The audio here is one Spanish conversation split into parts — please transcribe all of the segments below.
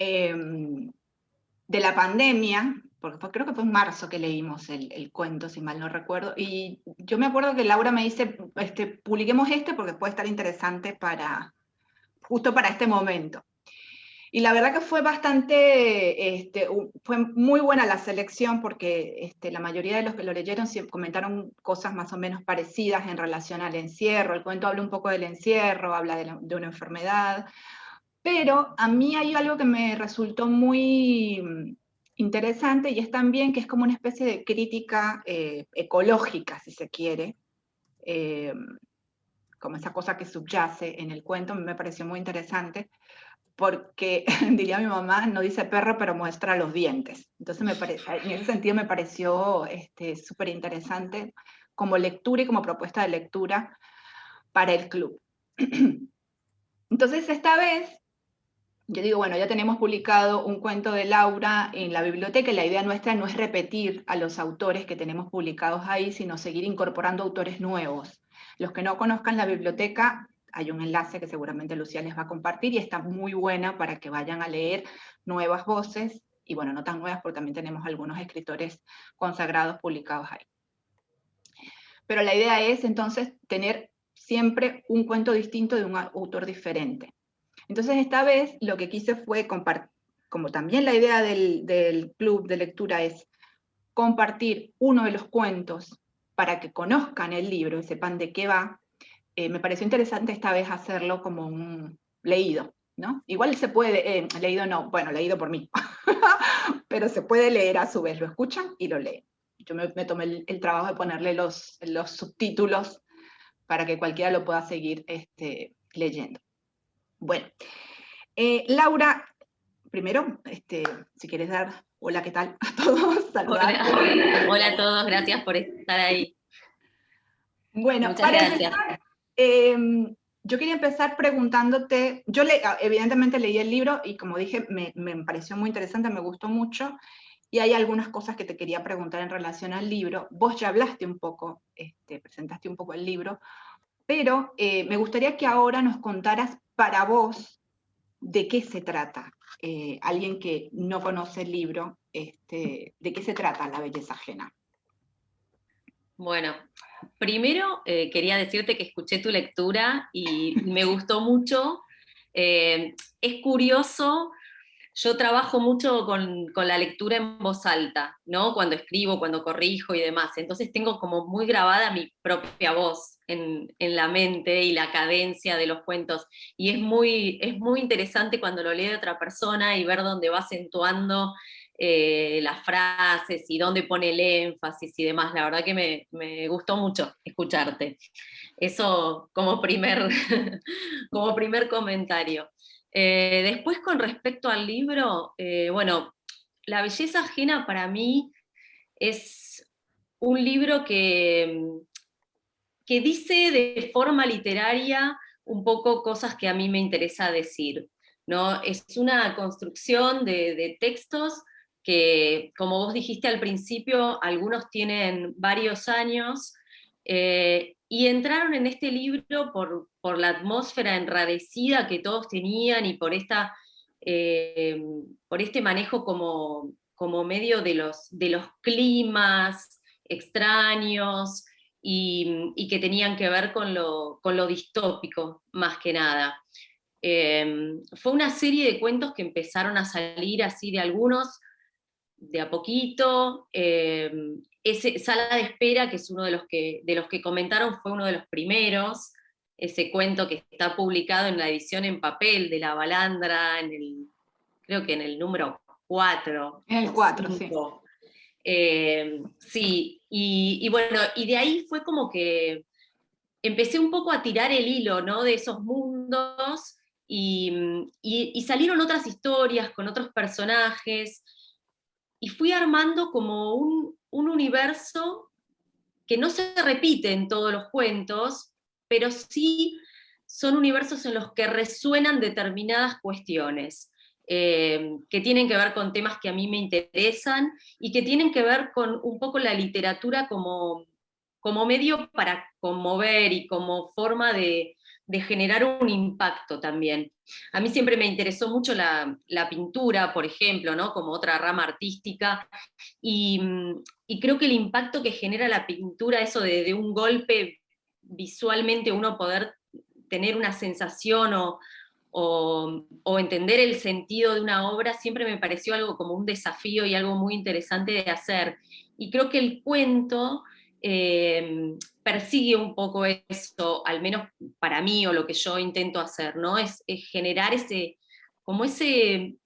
de la pandemia, porque creo que fue en marzo que leímos el cuento, si mal no recuerdo, y yo me acuerdo que Laura me dice, publiquemos porque puede estar interesante justo para este momento. Y la verdad que fue fue muy buena la selección porque la mayoría de los que lo leyeron comentaron cosas más o menos parecidas en relación al encierro. El cuento habla un poco del encierro, habla de una enfermedad, pero a mí hay algo que me resultó muy interesante y es también que es como una especie de crítica ecológica, si se quiere, eh, como esa cosa que subyace en el cuento, me pareció muy interesante porque, diría mi mamá, no dice perro, pero muestra los dientes. Entonces, en ese sentido me pareció súper interesante como lectura y como propuesta de lectura para el club. Entonces, esta vez, yo digo, bueno, ya tenemos publicado un cuento de Laura en la biblioteca y la idea nuestra no es repetir a los autores que tenemos publicados ahí, sino seguir incorporando autores nuevos. Los que no conozcan la biblioteca, hay un enlace que seguramente Lucía les va a compartir y está muy buena para que vayan a leer nuevas voces y bueno, no tan nuevas porque también tenemos algunos escritores consagrados publicados ahí. Pero la idea es entonces tener siempre un cuento distinto de un autor diferente. Entonces esta vez lo que quise fue compartir, como también la idea del club de lectura es compartir uno de los cuentos para que conozcan el libro y sepan de qué va, me pareció interesante esta vez hacerlo como un leído, ¿no? Igual se puede, leído no, bueno, leído por mí, pero se puede leer a su vez, lo escuchan y lo leen. Yo me tomé el trabajo de ponerle los subtítulos para que cualquiera lo pueda seguir leyendo. Bueno, Laura, primero, si quieres dar hola, ¿qué tal a todos? Saludar. Hola, hola a todos, gracias por estar ahí. Bueno, Muchas para gracias. empezar, yo quería empezar preguntándote, evidentemente leí el libro y como dije, me pareció muy interesante, me gustó mucho, y hay algunas cosas que te quería preguntar en relación al libro. Vos ya hablaste un poco, presentaste un poco el libro, pero me gustaría que ahora nos contaras para vos de qué se trata. Alguien que no conoce el libro, ¿de qué se trata La belleza ajena? Bueno, primero quería decirte que escuché tu lectura y me gustó mucho. Es curioso, yo trabajo mucho con la lectura en voz alta, ¿no? Cuando escribo, cuando corrijo y demás. Entonces tengo como muy grabada mi propia voz en la mente y la cadencia de los cuentos. Y es muy interesante cuando lo lee de otra persona y ver dónde va acentuando las frases y dónde pone el énfasis y demás. La verdad que me gustó mucho escucharte. Eso como como primer comentario. Después, con respecto al libro, bueno, La belleza ajena para mí es un libro que dice de forma literaria un poco cosas que a mí me interesa decir, ¿no? Es una construcción de textos que, como vos dijiste al principio, algunos tienen varios años, y entraron en este libro por la atmósfera enrarecida que todos tenían y por este manejo como medio de los climas extraños y que tenían que ver con lo distópico, más que nada. Fue una serie de cuentos que empezaron a salir así de algunos, de a poquito. Ese Sala de Espera, que es uno de los que comentaron, fue uno de los primeros. Ese cuento que está publicado en la edición en papel de La Balandra, creo que en el número 4 En el o 4, sí. 5. Sí, y bueno, y de ahí fue como que empecé un poco a tirar el hilo, ¿no? De esos mundos y salieron otras historias con otros personajes y fui armando como un universo que no se repite en todos los cuentos, pero sí son universos en los que resuenan determinadas cuestiones, que tienen que ver con temas que a mí me interesan y que tienen que ver con un poco la literatura como medio para conmover y como forma de generar un impacto también. A mí siempre me interesó mucho la pintura, por ejemplo, ¿no? Como otra rama artística, y, y creo que el impacto que genera la pintura, eso de un golpe visualmente uno poder tener una sensación o entender el sentido de una obra, siempre me pareció algo como un desafío y algo muy interesante de hacer. Y creo que el cuento persigue un poco eso, al menos para mí, o lo que yo intento hacer, ¿no? Es generar como ese,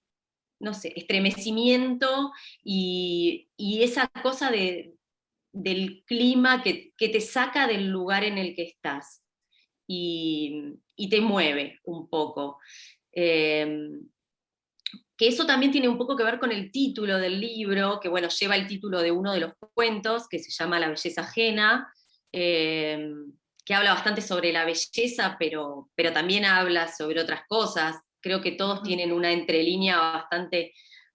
no sé, estremecimiento y esa cosa del clima que te saca del lugar en el que estás y te mueve un poco. Eh, que eso también tiene un poco que ver con el título del libro, que bueno, lleva el título de uno de los cuentos, que se llama La belleza ajena, eh, que habla bastante sobre la belleza, pero también habla sobre otras cosas. Creo que todos tienen una entrelínea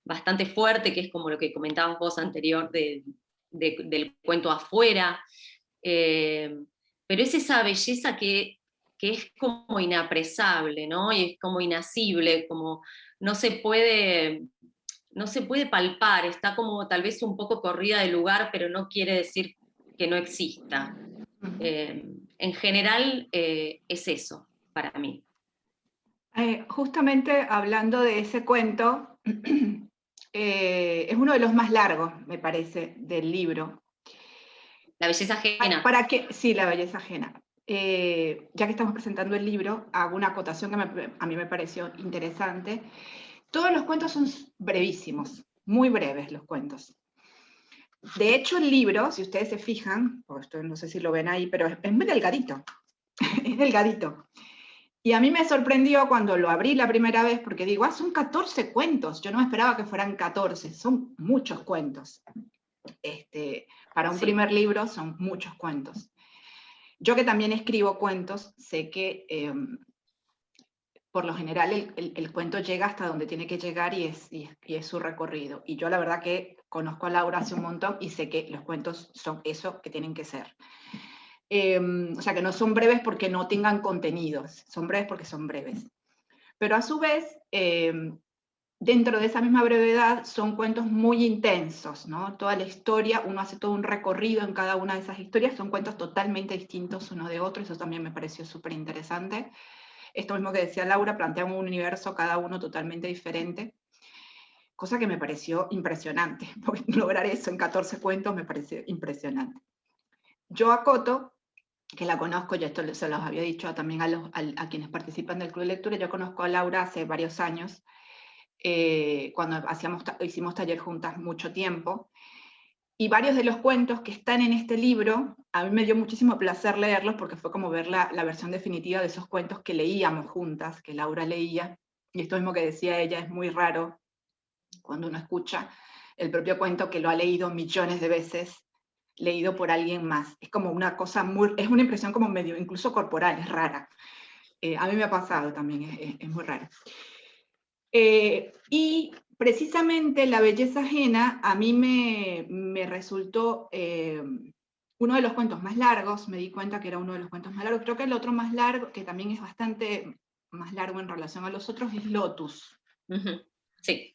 bastante fuerte, que es como lo que comentabas vos anterior del cuento Afuera. Eh, pero es esa belleza que es como inapresable, ¿no? Y es como inasible, como no se puede, no se puede palpar, está como tal vez un poco corrida de lugar, pero no quiere decir que no exista. En general es eso para mí. Justamente hablando de ese cuento, es uno de los más largos, me parece, del libro. La belleza ajena. ¿Para qué? Sí, la belleza ajena. Ya que estamos presentando el libro, hago una acotación que a mí me pareció interesante. Todos los cuentos son brevísimos, muy breves los cuentos. De hecho, el libro, si ustedes se fijan, esto no sé si lo ven ahí, pero es muy delgadito, es delgadito. Y a mí me sorprendió cuando lo abrí la primera vez, porque digo, son 14 cuentos, yo no esperaba que fueran 14, son muchos cuentos. Para un primer libro son muchos cuentos. Yo que también escribo cuentos, sé que por lo general el cuento llega hasta donde tiene que llegar y es su recorrido. Y yo la verdad que conozco a Laura hace un montón y sé que los cuentos son eso que tienen que ser. O sea, que no son breves porque no tengan contenidos, son breves porque son breves. Pero a su vez, dentro de esa misma brevedad, son cuentos muy intensos, ¿no? Toda la historia, uno hace todo un recorrido en cada una de esas historias, son cuentos totalmente distintos uno de otro, eso también me pareció súper interesante. Esto mismo que decía Laura, plantean un universo cada uno totalmente diferente, cosa que me pareció impresionante, porque lograr eso en 14 cuentos me pareció impresionante. Yo acoto, que la conozco, ya esto se los había dicho también a quienes participan del Club de Lectura, yo conozco a Laura hace varios años, cuando hicimos taller juntas mucho tiempo, y varios de los cuentos que están en este libro, a mí me dio muchísimo placer leerlos porque fue como ver la versión definitiva de esos cuentos que leíamos juntas, que Laura leía, y esto mismo que decía ella, es muy raro cuando uno escucha el propio cuento que lo ha leído millones de veces, leído por alguien más. Es como una cosa es una impresión como medio, incluso corporal, es rara. A mí me ha pasado también, es muy raro. Y precisamente La belleza ajena a mí me resultó uno de los cuentos más largos, me di cuenta que era uno de los cuentos más largos. Creo que el otro más largo, que también es bastante más largo en relación a los otros, es Lotus. Sí.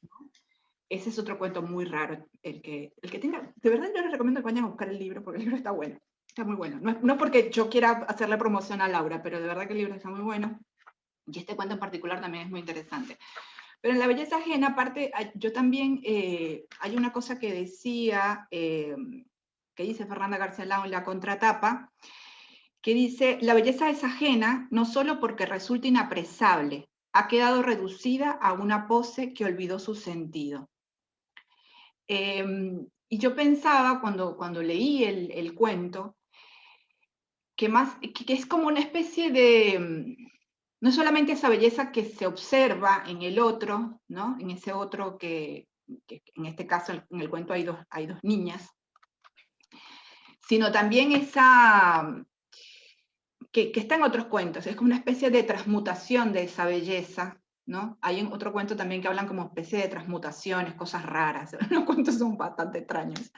Ese es otro cuento muy raro, el que tenga, de verdad yo les recomiendo que vayan a buscar el libro, porque el libro está bueno, está muy bueno. No porque yo quiera hacerle promoción a Laura, pero de verdad que el libro está muy bueno, y este cuento en particular también es muy interesante. Pero en La belleza ajena, aparte, yo también, hay una cosa que decía, que dice Fernanda García Lao en la contratapa, que dice, la belleza es ajena no solo porque resulta inapresable, ha quedado reducida a una pose que olvidó su sentido. Y yo pensaba, cuando leí el cuento, que es como una especie de, no solamente esa belleza que se observa en el otro, ¿no? En ese otro que en este caso en el cuento hay dos niñas, sino también esa, que está en otros cuentos, es como una especie de transmutación de esa belleza, ¿no? Hay otro cuento también que hablan como especie de transmutaciones, cosas raras, los cuentos son bastante extraños.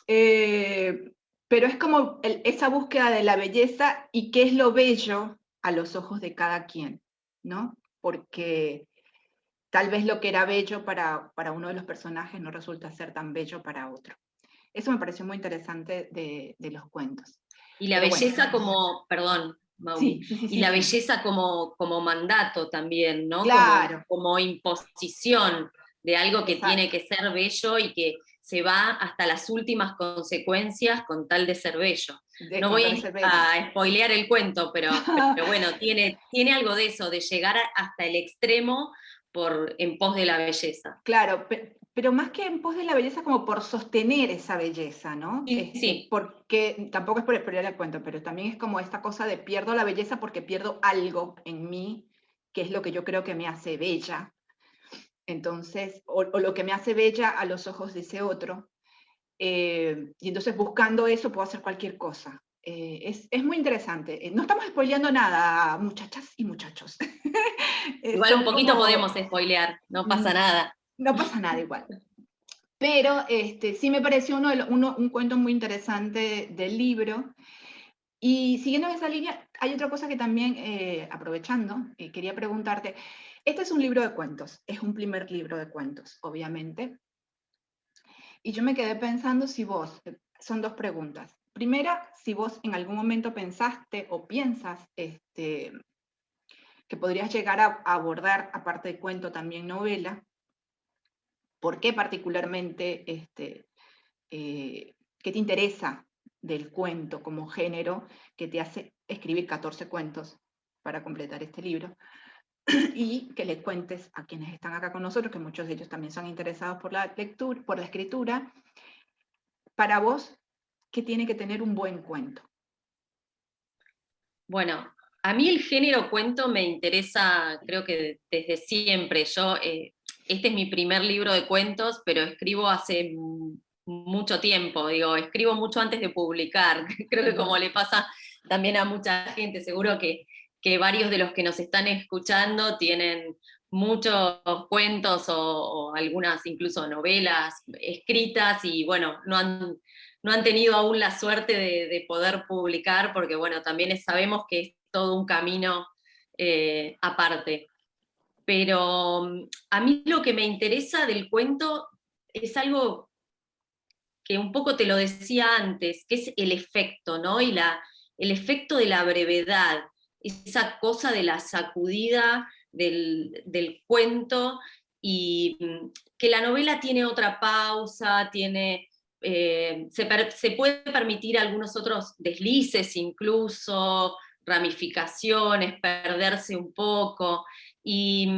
Pero es como esa búsqueda de la belleza y qué es lo bello a los ojos de cada quien, ¿no? Porque tal vez lo que era bello para uno de los personajes no resulta ser tan bello para otro. Eso me pareció muy interesante de los cuentos. Y la Pero bueno, belleza como, perdón, Maumi, sí, sí, sí, y sí, la sí. belleza como mandato también, ¿no? Claro, Como imposición de algo que tiene exacto. que ser bello y que se va hasta las últimas consecuencias con tal de ser bello. De No contar ese voy bello. a spoilear el cuento, pero bueno, tiene algo de eso, de llegar hasta el extremo en pos de la belleza. Claro, pero más que en pos de la belleza, como por sostener esa belleza, ¿no? Sí, sí, Porque tampoco es por spoiler el cuento, pero también es como esta cosa de pierdo la belleza porque pierdo algo en mí, que es lo que yo creo que me hace bella. Entonces, o lo que me hace bella a los ojos de ese otro. Y entonces buscando eso puedo hacer cualquier cosa. Es muy interesante. No estamos spoileando nada, muchachas y muchachos. igual un Son poquito como... podemos spoilear, no pasa mm, nada. no pasa nada igual. Pero sí me pareció un cuento muy interesante del libro. Y siguiendo esa línea, hay otra cosa que también, aprovechando, quería preguntarte. Este es un libro de cuentos, es un primer libro de cuentos, obviamente. Y yo me quedé pensando si vos, son dos preguntas. Primera, si vos en algún momento pensaste o piensas que podrías llegar a abordar, aparte de cuento, también novela. ¿Por qué particularmente, qué te interesa del cuento como género que te hace escribir 14 cuentos para completar este libro? Y que le cuentes a quienes están acá con nosotros, que muchos de ellos también son interesados por la lectura, por la escritura, para vos, ¿qué tiene que tener un buen cuento? Bueno, a mí el género cuento me interesa, creo que desde siempre. Este es mi primer libro de cuentos, pero escribo hace mucho tiempo, digo, escribo mucho antes de publicar. Creo que como Ujú. le pasa también a mucha gente, seguro que varios de los que nos están escuchando tienen muchos cuentos o algunas incluso novelas escritas y bueno, no han tenido aún la suerte de poder publicar, porque bueno, también sabemos que es todo un camino aparte. Pero a mí lo que me interesa del cuento es algo que un poco te lo decía antes, que es el efecto, ¿no? El efecto de la brevedad, esa cosa de la sacudida del cuento y que la novela tiene otra pausa, se puede permitir algunos otros deslices incluso, ramificaciones, perderse un poco. Y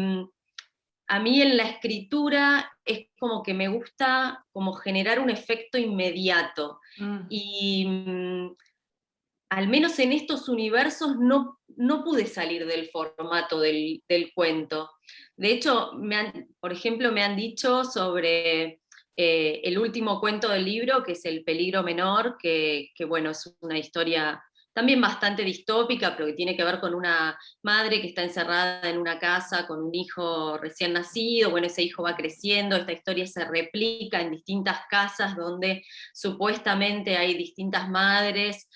a mí en la escritura es como que me gusta como generar un efecto inmediato. Mm, Y al menos en estos universos no pude salir del formato del cuento. De hecho, por ejemplo, me han dicho sobre el último cuento del libro, que es El peligro menor, que bueno, es una historia también bastante distópica, pero que tiene que ver con una madre que está encerrada en una casa con un hijo recién nacido. Bueno, ese hijo va creciendo, esta historia se replica en distintas casas donde supuestamente hay distintas madres,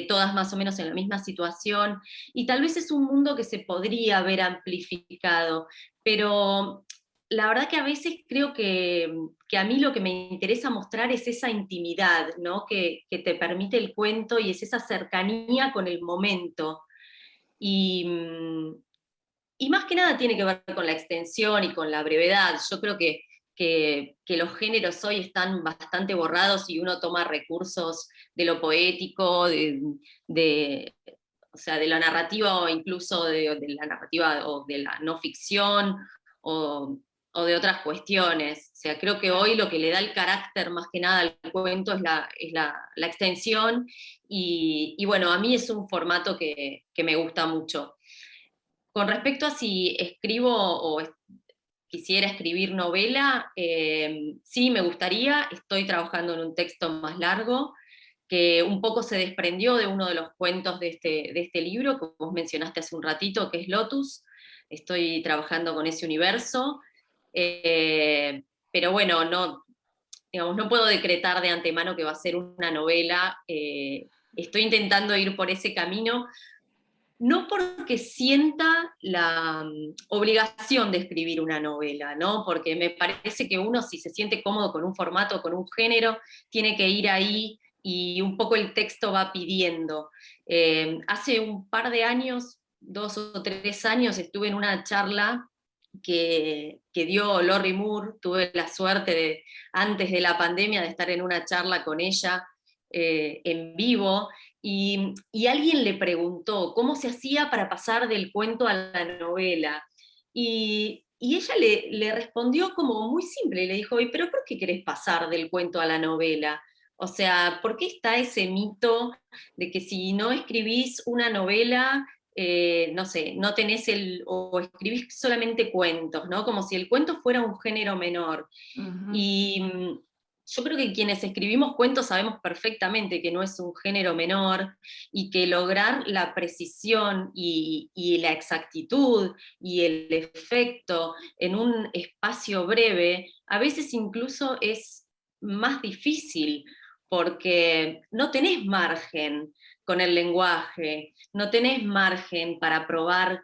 todas más o menos en la misma situación, y tal vez es un mundo que se podría haber amplificado, pero la verdad que a veces creo que a mí lo que me interesa mostrar es esa intimidad, ¿no? Que te permite el cuento y es esa cercanía con el momento. Y, y más que nada tiene que ver con la extensión y con la brevedad. Yo creo que los géneros hoy están bastante borrados y uno toma recursos de lo poético, de, o sea, de la narrativa o incluso de la narrativa o de la no ficción o, o de otras cuestiones. O sea, creo que claro. hoy lo que le da el carácter más que nada al cuento es la extensión y bueno, a mí es un formato que me gusta mucho. Con respecto a si escribo o quisiera escribir novela, sí, me gustaría, estoy trabajando en un texto más largo, que un poco se desprendió de uno de los cuentos de este libro que vos mencionaste hace un ratito, que es Lotus. Estoy trabajando con ese universo, eh, pero bueno, no, digamos, no puedo decretar de antemano que va a ser una novela. Estoy intentando ir por ese camino, no porque sienta la obligación de escribir una novela, ¿no? Porque me parece que uno, si se siente cómodo con un formato, con un género, tiene que ir ahí y un poco el texto va pidiendo. Hace un par de años, 2 o 3 años, estuve en una charla que dio Lorrie Moore. Tuve la suerte de, antes de la pandemia, de estar en una charla con ella en vivo, y alguien le preguntó cómo se hacía para pasar del cuento a la novela. Y ella le respondió como muy simple, y le dijo, "¿Y pero por qué querés pasar del cuento a la novela? O sea, ¿por qué está ese mito de que si no escribís una novela, no sé, no tenés o escribís solamente cuentos, ¿no? Como si el cuento fuera un género menor"? Ujú, Y yo creo que quienes escribimos cuentos sabemos perfectamente que no es un género menor, y que lograr la precisión y la exactitud y el efecto en un espacio breve a veces incluso es más difícil, porque no tenés margen con el lenguaje, no tenés margen para probar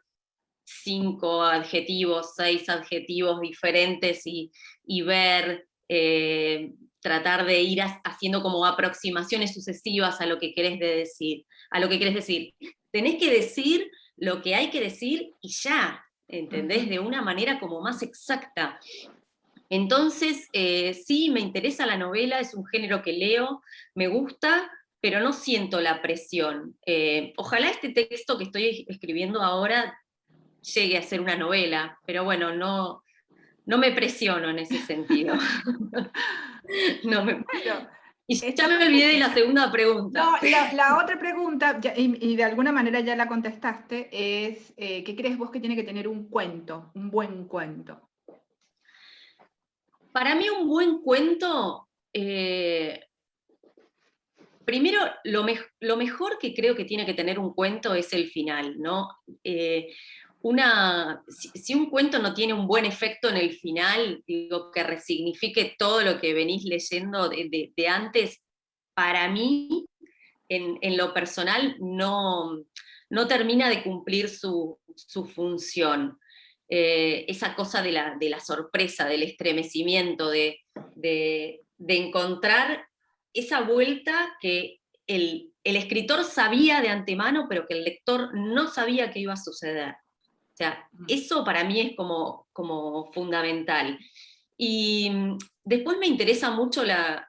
5 adjetivos, 6 adjetivos diferentes y ver, tratar de ir haciendo como aproximaciones sucesivas a lo que querés decir, a lo que querés decir. Tenés que decir lo que hay que decir y ya, ¿entendés? ujú. De una manera como más exacta. Entonces, sí, me interesa la novela, es un género que leo, me gusta, pero no siento la presión. Ojalá este texto que estoy escribiendo ahora llegue a ser una novela, pero bueno, no, no me presiono en ese sentido. No me- Bueno, Y ya está me olvidé de perfecto. la segunda pregunta. No, la otra pregunta, y de alguna manera ya la contestaste, es ¿qué crees vos que tiene que tener un cuento, un buen cuento? Para mí un buen cuento, primero, lo mejor que creo que tiene que tener un cuento es el final, ¿no? Eh, si un cuento no tiene un buen efecto en el final, digo, que resignifique todo lo que venís leyendo de antes, para mí, en lo personal, no termina de cumplir su función. Esa cosa de la sorpresa, del estremecimiento, de encontrar esa vuelta que el escritor sabía de antemano, pero que el lector no sabía que iba a suceder. O sea, Mm. eso para mí es como fundamental. Y después me interesa mucho la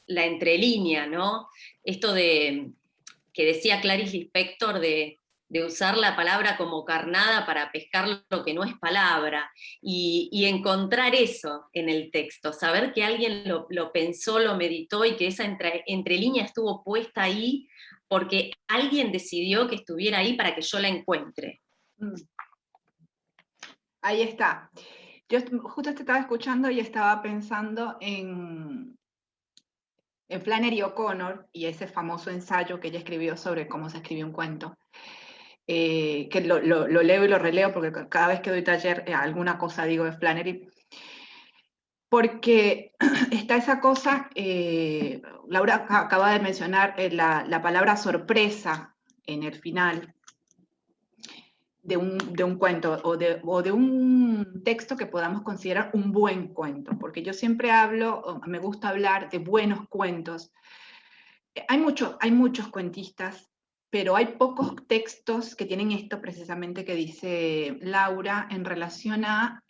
entrelínea, ¿no? Esto que decía Clarice Lispector de usar la palabra como carnada para pescar lo que no es palabra, y encontrar eso en el texto, saber que alguien lo pensó, lo meditó, y que esa entrelínea estuvo puesta ahí porque alguien decidió que estuviera ahí para que yo la encuentre. Mm. Ahí está. Yo justo te estaba escuchando y estaba pensando en Flannery O'Connor y ese famoso ensayo que ella escribió sobre cómo se escribe un cuento, que lo leo y lo releo porque cada vez que doy taller alguna cosa digo de Flannery, porque está esa cosa, Laura acaba de mencionar la palabra sorpresa en el final de un cuento o de un texto que podamos considerar un buen cuento, porque yo siempre hablo, me gusta hablar de buenos cuentos. Hay muchos cuentistas, pero hay pocos textos que tienen esto precisamente que dice Laura en relación a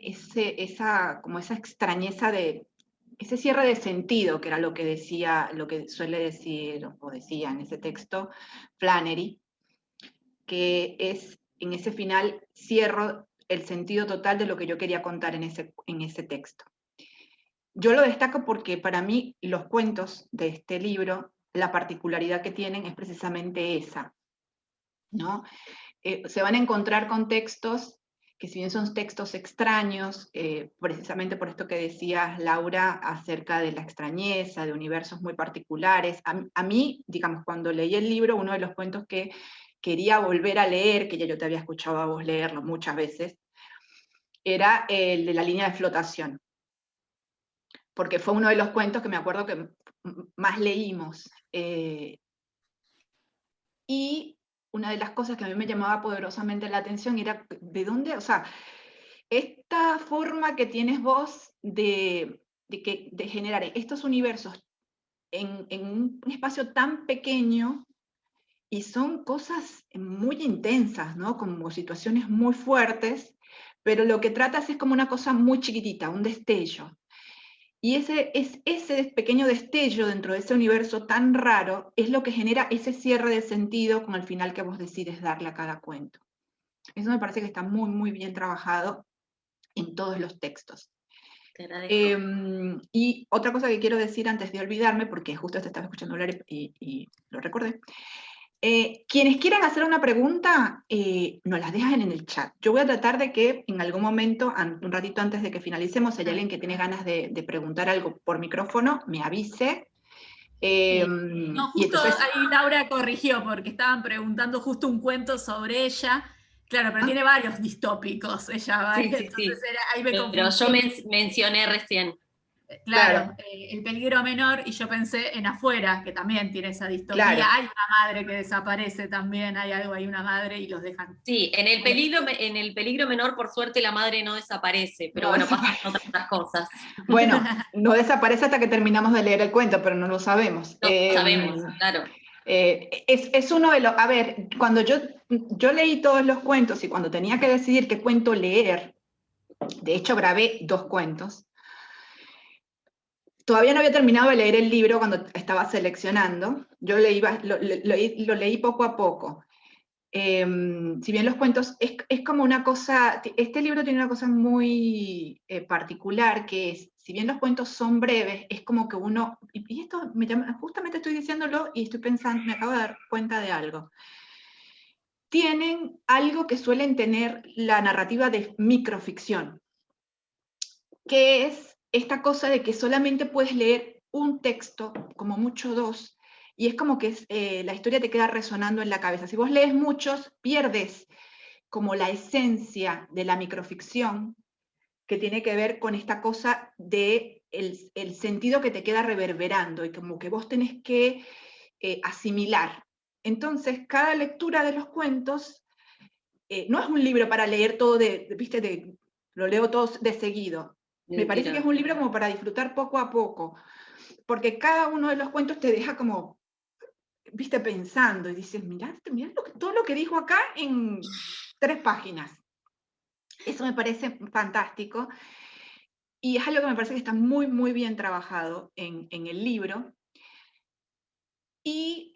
como esa extrañeza de ese cierre de sentido, que era lo que decía, lo que suele decir o decía en ese texto Flannery, que es en ese final cierro el sentido total de lo que yo quería contar en ese texto. Yo lo destaco porque para mí los cuentos de este libro, la particularidad que tienen es precisamente esa, ¿no? Se van a encontrar con textos que si bien son textos extraños, precisamente por esto que decías, Laura, acerca de la extrañeza, de universos muy particulares, a mí, digamos, cuando leí el libro, uno de los cuentos que quería volver a leer, que ya yo te había escuchado a vos leerlo muchas veces, era el de la línea de flotación, porque fue uno de los cuentos que me acuerdo que más leímos. Y una de las cosas que a mí me llamaba poderosamente la atención era de dónde, o sea, esta forma que tienes vos de generar estos universos en un espacio tan pequeño, y son cosas muy intensas, ¿no? Como situaciones muy fuertes, pero lo que tratas es como una cosa muy chiquitita, un destello. Y ese pequeño destello dentro de ese universo tan raro es lo que genera ese cierre de sentido con el final que vos decides darle a cada cuento. Eso me parece que está muy, muy bien trabajado en todos los textos. Te agradezco. Y otra cosa que quiero decir antes de olvidarme, porque justo te estaba escuchando hablar y lo recordé, quienes quieran hacer una pregunta, nos las dejan en el chat. Yo voy a tratar de que en algún momento, un ratito antes de que finalicemos, si hay alguien que tiene ganas de preguntar algo por micrófono, me avise. No, Y justo entonces, ahí Laura corrigió porque estaban preguntando justo un cuento sobre ella. Claro, pero tiene varios distópicos ella, Sí, sí, entonces sí. ahí me Pero confundí. yo mencioné recién. Claro, claro, el peligro menor, y yo pensé en Afuera, que también tiene esa distopía. claro. Hay una madre que desaparece también, hay algo, hay una madre y los dejan. Sí, en el peligro menor, por suerte, la madre no desaparece, pero No bueno, pasan desaparece. otras cosas. Bueno, no desaparece hasta que terminamos de leer el cuento, pero no lo sabemos. No sabemos, claro. Es uno de los, a ver, cuando yo leí todos los cuentos y cuando tenía que decidir qué cuento leer, de hecho grabé 2 cuentos, todavía no había terminado de leer el libro cuando estaba seleccionando, yo lo leí poco a poco. Si bien los cuentos, es como una cosa, este libro tiene una cosa muy particular, que es, si bien los cuentos son breves, es como que uno, y esto me llama, justamente estoy diciéndolo y estoy pensando, me acabo de dar cuenta de algo. Tienen algo que suelen tener la narrativa de microficción, que es esta cosa de que solamente puedes leer un texto, como mucho 2, y es como que la historia te queda resonando en la cabeza. Si vos lees muchos, pierdes como la esencia de la microficción, que tiene que ver con esta cosa de el sentido que te queda reverberando y como que vos tenés que asimilar. Entonces, cada lectura de los cuentos no es un libro para leer todo lo leo todo de seguido. Me De parece que es tirón. un libro como para disfrutar poco a poco, porque cada uno de los cuentos te deja como, viste, pensando y dices, mirá todo lo que dijo acá en 3 páginas. Eso me parece fantástico y es algo que me parece que está muy, muy bien trabajado en el libro. Y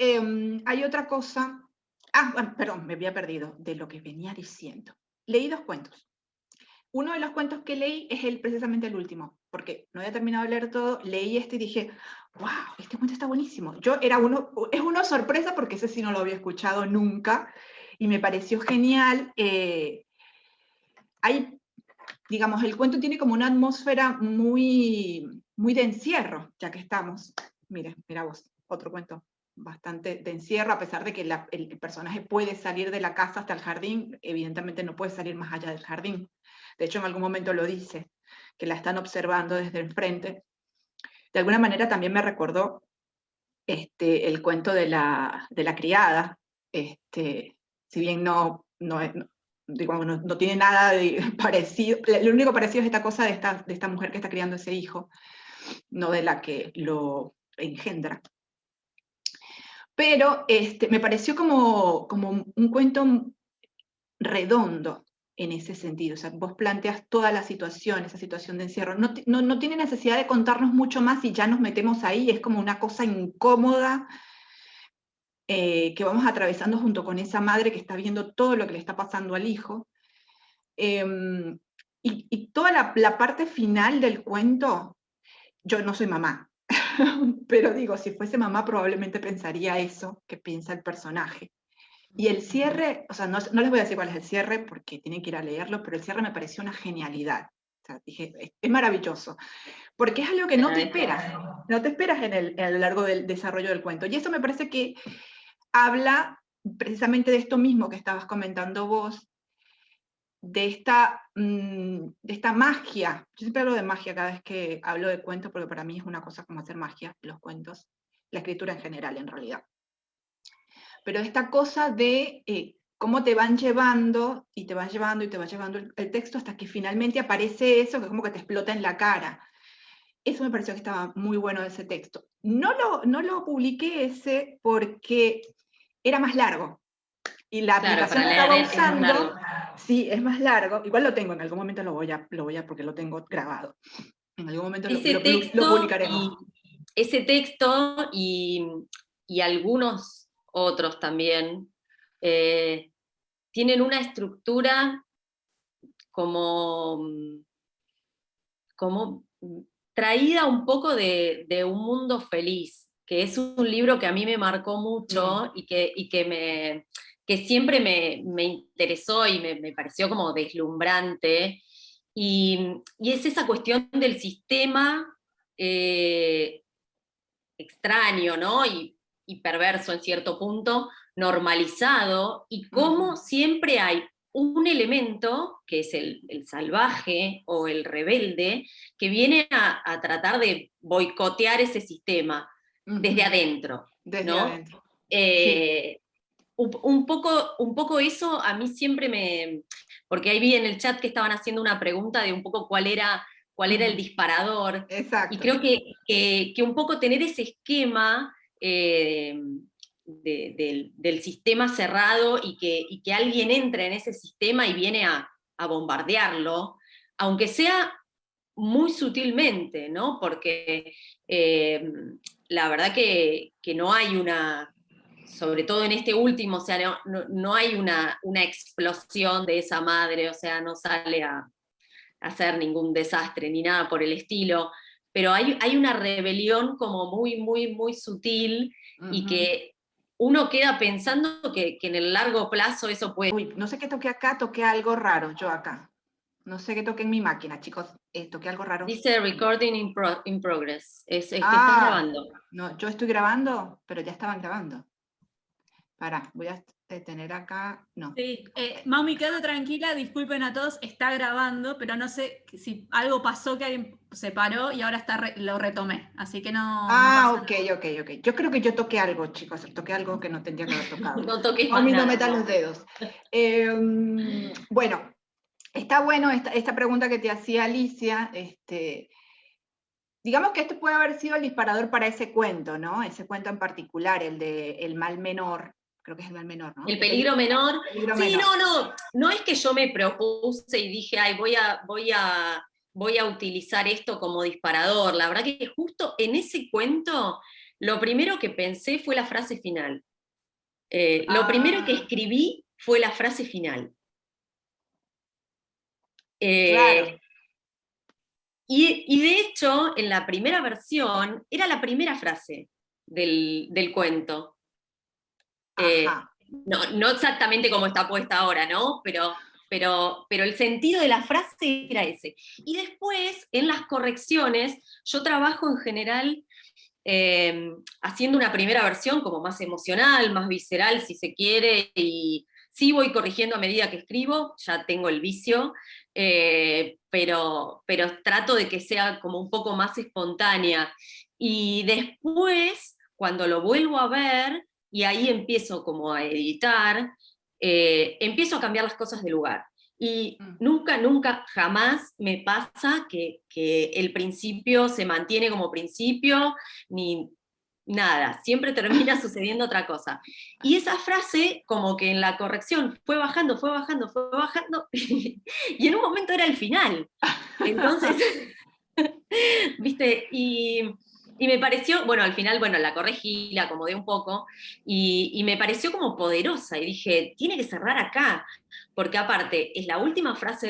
hay otra cosa, bueno, perdón, me había perdido de lo que venía diciendo. Leí 2 cuentos. Uno de los cuentos que leí es precisamente el último, porque no había terminado de leer todo, leí este y dije, wow, este cuento está buenísimo. Es una sorpresa porque ese sí no lo había escuchado nunca y me pareció genial. Digamos, el cuento tiene como una atmósfera muy, muy de encierro, ya que estamos. Mira vos, otro cuento bastante de encierro, a pesar de que el personaje puede salir de la casa hasta el jardín, evidentemente no puede salir más allá del jardín. De hecho, en algún momento lo dice, que la están observando desde el frente. De alguna manera también me recordó el cuento de la criada, si bien digamos, no tiene nada de parecido, lo único parecido es esta cosa de esta mujer que está criando ese hijo, no de la que lo engendra. Pero me pareció como un cuento redondo en ese sentido. O sea, vos planteas toda la situación, esa situación de encierro. No tiene necesidad de contarnos mucho más y ya nos metemos ahí, es como una cosa incómoda que vamos atravesando junto con esa madre que está viendo todo lo que le está pasando al hijo. Y toda la parte final del cuento, yo no soy mamá, pero digo, si fuese mamá probablemente pensaría eso que piensa el personaje. Y el cierre, o sea, no les voy a decir cuál es el cierre porque tienen que ir a leerlo, pero el cierre me pareció una genialidad. O sea, dije, es maravilloso, porque es algo que no te esperas, no te esperas a lo largo del desarrollo del cuento. Y eso me parece que habla precisamente de esto mismo que estabas comentando vos, de esta magia. Yo siempre hablo de magia cada vez que hablo de cuentos, porque para mí es una cosa como hacer magia, los cuentos, la escritura en general, en realidad. pero esta cosa de cómo te van llevando, y te van llevando, y te va llevando el texto, hasta que finalmente aparece eso, que es como que te explota en la cara. Eso me pareció que estaba muy bueno de ese texto. No lo publiqué ese porque era más largo. Y la Claro, aplicación para que leer estaba es más usando, largo. sí, es más largo. Igual lo tengo, en algún momento porque lo tengo grabado. En algún momento Ese lo texto publicaremos. ese texto y algunos otros también tienen una estructura como, como traída un poco de Un Mundo Feliz, que es un libro que a mí me marcó mucho y que siempre me interesó y me pareció como deslumbrante. Y es esa cuestión del sistema extraño, ¿no? Y perverso en cierto punto, normalizado, y cómo siempre hay un elemento, que es el salvaje o el rebelde, que viene a tratar de boicotear ese sistema desde adentro, Desde ¿no? adentro. Sí. Un poco eso a mí siempre porque ahí vi en el chat que estaban haciendo una pregunta de un poco cuál era el disparador. Exacto. Y creo que un poco tener ese esquema del sistema cerrado y que alguien entre en ese sistema y viene a bombardearlo, aunque sea muy sutilmente, ¿no? Porque la verdad que no hay sobre todo en este último, o sea, no hay una explosión de esa madre, o sea, no sale a hacer ningún desastre ni nada por el estilo, pero hay una rebelión como muy, muy, muy sutil y que uno queda pensando que en el largo plazo eso puede... Uy, no sé qué toqué acá, toqué algo raro, yo acá. No sé qué toqué en mi máquina, chicos, toqué algo raro. Dice recording in progress, es que estás grabando. No, yo estoy grabando, pero ya estaban grabando. Pará, voy a tener acá, no. Sí, Mami, quédate tranquila, disculpen a todos, está grabando, pero no sé si algo pasó que alguien se paró y ahora lo retomé, así que no pasa ok. Yo creo que yo toqué algo, chicos, toqué algo que no tendría que haber tocado. No toques más Mami, no nada. metas los dedos. Bueno, está bueno esta pregunta que te hacía Alicia, digamos que este puede haber sido el disparador para ese cuento, ¿no? Ese cuento en particular, el de El mal menor, creo que es el mal menor, ¿no? El peligro menor. Sí, menor. no es que yo me propuse y dije, ay, voy a utilizar esto como disparador. La verdad que justo en ese cuento, lo primero que pensé fue la frase final. Lo primero que escribí fue la frase final. Claro. Y de hecho, en la primera versión, era la primera frase del cuento. No exactamente como está puesta ahora, ¿no? Pero el sentido de la frase era ese. Y después, en las correcciones, yo trabajo en general haciendo una primera versión como más emocional, más visceral, si se quiere, y sí voy corrigiendo a medida que escribo, ya tengo el vicio, pero trato de que sea como un poco más espontánea. Y después, cuando lo vuelvo a ver, y ahí empiezo como a editar, empiezo a cambiar las cosas de lugar. Y nunca, jamás me pasa que el principio se mantiene como principio, ni nada, siempre termina sucediendo otra cosa. Y esa frase, como que en la corrección, fue bajando, y en un momento era el final. Entonces, ¿viste? Y me pareció, bueno, al final, bueno, la corregí, la acomodé un poco, y me pareció como poderosa, y dije, tiene que cerrar acá, porque aparte, es la última frase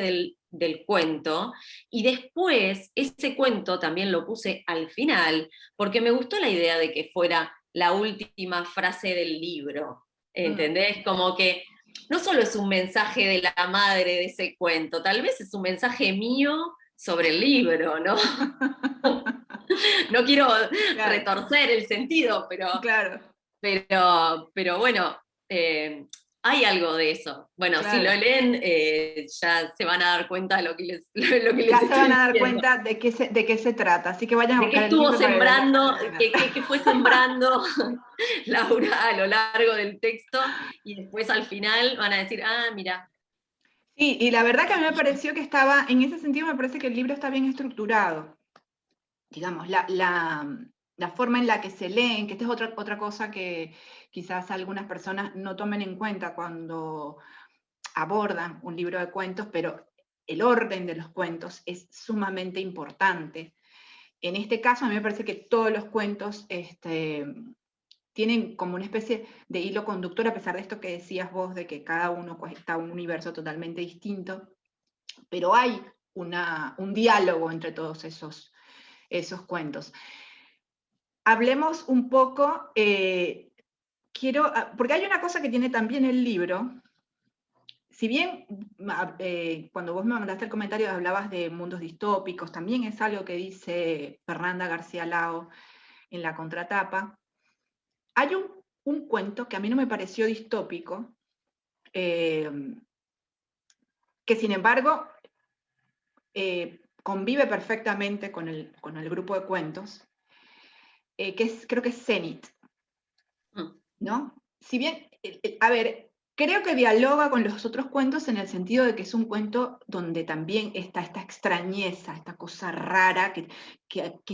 del cuento, y después, ese cuento también lo puse al final, porque me gustó la idea de que fuera la última frase del libro, ¿entendés? Como que no solo es un mensaje de la madre de ese cuento, tal vez es un mensaje mío sobre el libro, ¿no? No quiero retorcer el sentido, pero bueno, hay algo de eso. Bueno, Claro. si lo leen, ya se van a dar cuenta de lo que les Ya se van a dar estoy diciendo. cuenta de qué se trata, así que vayan a De qué buscar el estuvo libro para que lo lean. sembrando, qué fue sembrando Laura a lo largo del texto, y después al final van a decir, ah, mira. Sí, y la verdad que a mí me pareció que estaba, en ese sentido me parece que el libro está bien estructurado. Digamos, la forma en la que se leen, que esta es otra cosa que quizás algunas personas no tomen en cuenta cuando abordan un libro de cuentos, pero el orden de los cuentos es sumamente importante. En este caso, a mí me parece que todos los cuentos tienen como una especie de hilo conductor, a pesar de esto que decías vos, de que cada uno está un universo totalmente distinto, pero hay un diálogo entre todos esos cuentos. Hablemos un poco, porque hay una cosa que tiene también el libro. Si bien cuando vos me mandaste el comentario hablabas de mundos distópicos, también es algo que dice Fernanda García Lao en la contratapa. Hay un cuento que a mí no me pareció distópico, que sin embargo convive perfectamente con el grupo de cuentos, creo que es Zenith, ¿no? Si bien, a ver, creo que dialoga con los otros cuentos en el sentido de que es un cuento donde también está esta extrañeza, esta cosa rara que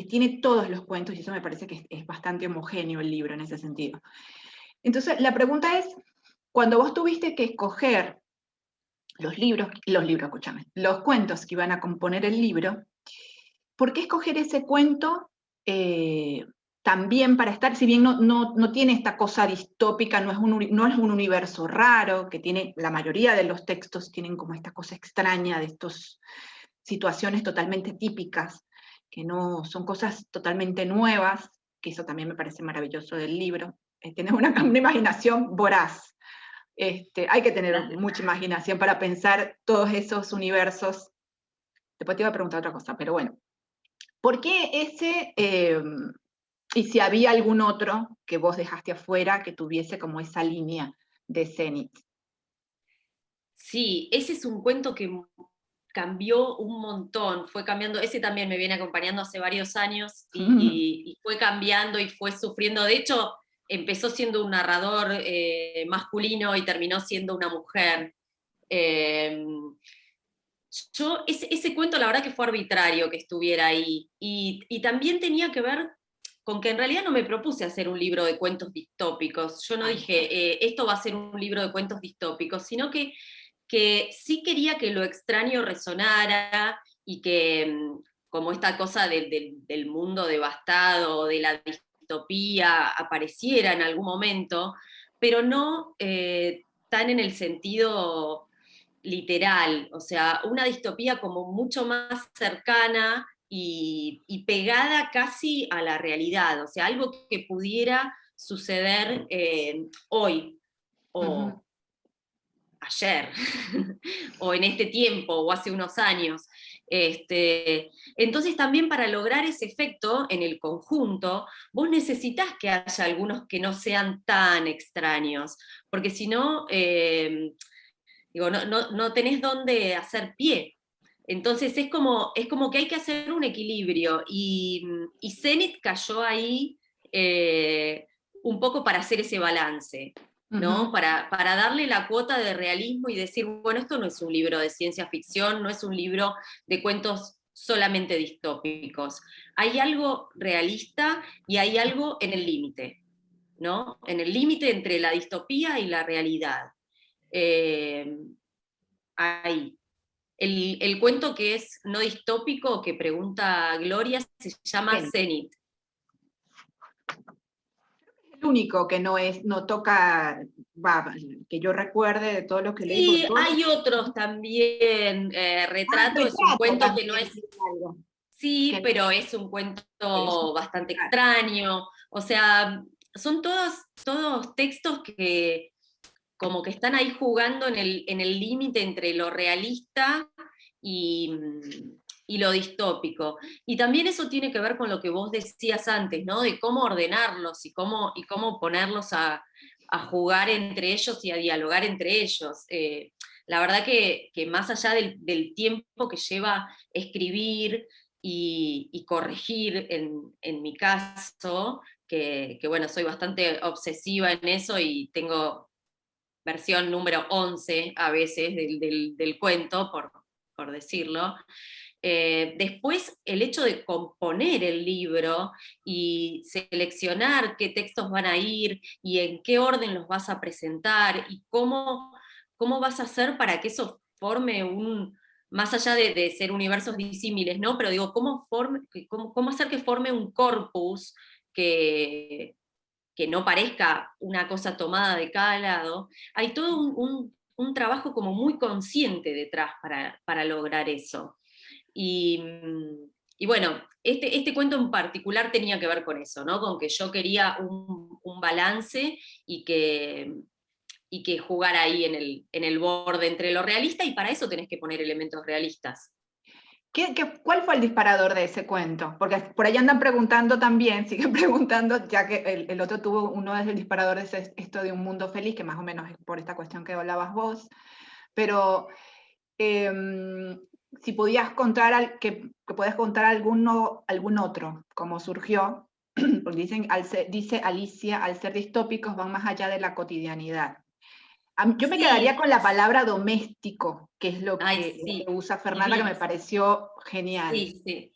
tiene todos los cuentos, y eso me parece que es bastante homogéneo el libro en ese sentido. Entonces, la pregunta es, cuando vos tuviste que escoger los cuentos que iban a componer el libro, ¿por qué escoger ese cuento también para estar, si bien no tiene esta cosa distópica, no es un universo raro, que tiene, la mayoría de los textos tienen como esta cosa extraña de estas situaciones totalmente típicas, que no son cosas totalmente nuevas, que eso también me parece maravilloso del libro. Tienes una imaginación voraz. Hay que tener mucha imaginación para pensar todos esos universos. Después te iba a preguntar otra cosa, pero bueno. ¿Por qué ese, y si había algún otro que vos dejaste afuera que tuviese como esa línea de Zenith? Sí, ese es un cuento que cambió un montón, fue cambiando, ese también me viene acompañando hace varios años y fue cambiando y fue sufriendo. De hecho, empezó siendo un narrador masculino y terminó siendo una mujer. Ese cuento la verdad que fue arbitrario que estuviera ahí, y también tenía que ver con que en realidad no me propuse hacer un libro de cuentos distópicos. Yo no dije, esto va a ser un libro de cuentos distópicos, sino que sí quería que lo extraño resonara y que como esta cosa del mundo devastado, de la distopía, apareciera en algún momento, pero no tan en el sentido literal, o sea, una distopía como mucho más cercana y pegada casi a la realidad, o sea, algo que pudiera suceder hoy o ayer, o en este tiempo, o hace unos años. Entonces también para lograr ese efecto en el conjunto, vos necesitas que haya algunos que no sean tan extraños, porque si no, no tenés dónde hacer pie. Entonces es como que hay que hacer un equilibrio, y Zenith cayó ahí un poco para hacer ese balance, ¿no? Para darle la cuota de realismo y decir, bueno, esto no es un libro de ciencia ficción, no es un libro de cuentos solamente distópicos. Hay algo realista y hay algo en el límite, ¿no? En el límite entre la distopía y la realidad. Ahí. El cuento que es no distópico, que pregunta Gloria, se llama Zenith. El único que no toca, que yo recuerde de todos los que leí. Sí, hay otros también. Retrato es un cuento que no es... Sí, pero es un cuento bastante extraño. O sea, son todos textos que como que están ahí jugando en el límite entre lo realista y lo distópico. Y también eso tiene que ver con lo que vos decías antes, ¿no? De cómo ordenarlos y cómo ponerlos a jugar entre ellos y a dialogar entre ellos. La verdad que más allá del tiempo que lleva escribir y corregir en mi caso, que bueno, soy bastante obsesiva en eso y tengo versión número 11 a veces del cuento, por decirlo. Después, el hecho de componer el libro y seleccionar qué textos van a ir y en qué orden los vas a presentar y cómo vas a hacer para que eso forme más allá de ser universos disímiles, ¿no? Pero digo, cómo hacer que forme un corpus que no parezca una cosa tomada de cada lado. Hay todo un trabajo como muy consciente detrás para lograr eso. Y, y bueno, este cuento en particular tenía que ver con eso, ¿no? Con que yo quería un balance y que jugara ahí en el borde entre lo realista, y para eso tenés que poner elementos realistas. ¿Cuál fue el disparador de ese cuento? Porque por ahí andan preguntando también, siguen preguntando, ya que el otro tuvo, uno es el disparador de esto de Un Mundo Feliz, que más o menos es por esta cuestión que hablabas vos, pero si podías contar, que puedas contar algún otro, cómo surgió, porque dice Alicia, al ser distópicos van más allá de la cotidianidad. Yo me quedaría con la palabra doméstico, que es lo que usa Fernanda, que me pareció genial. Sí.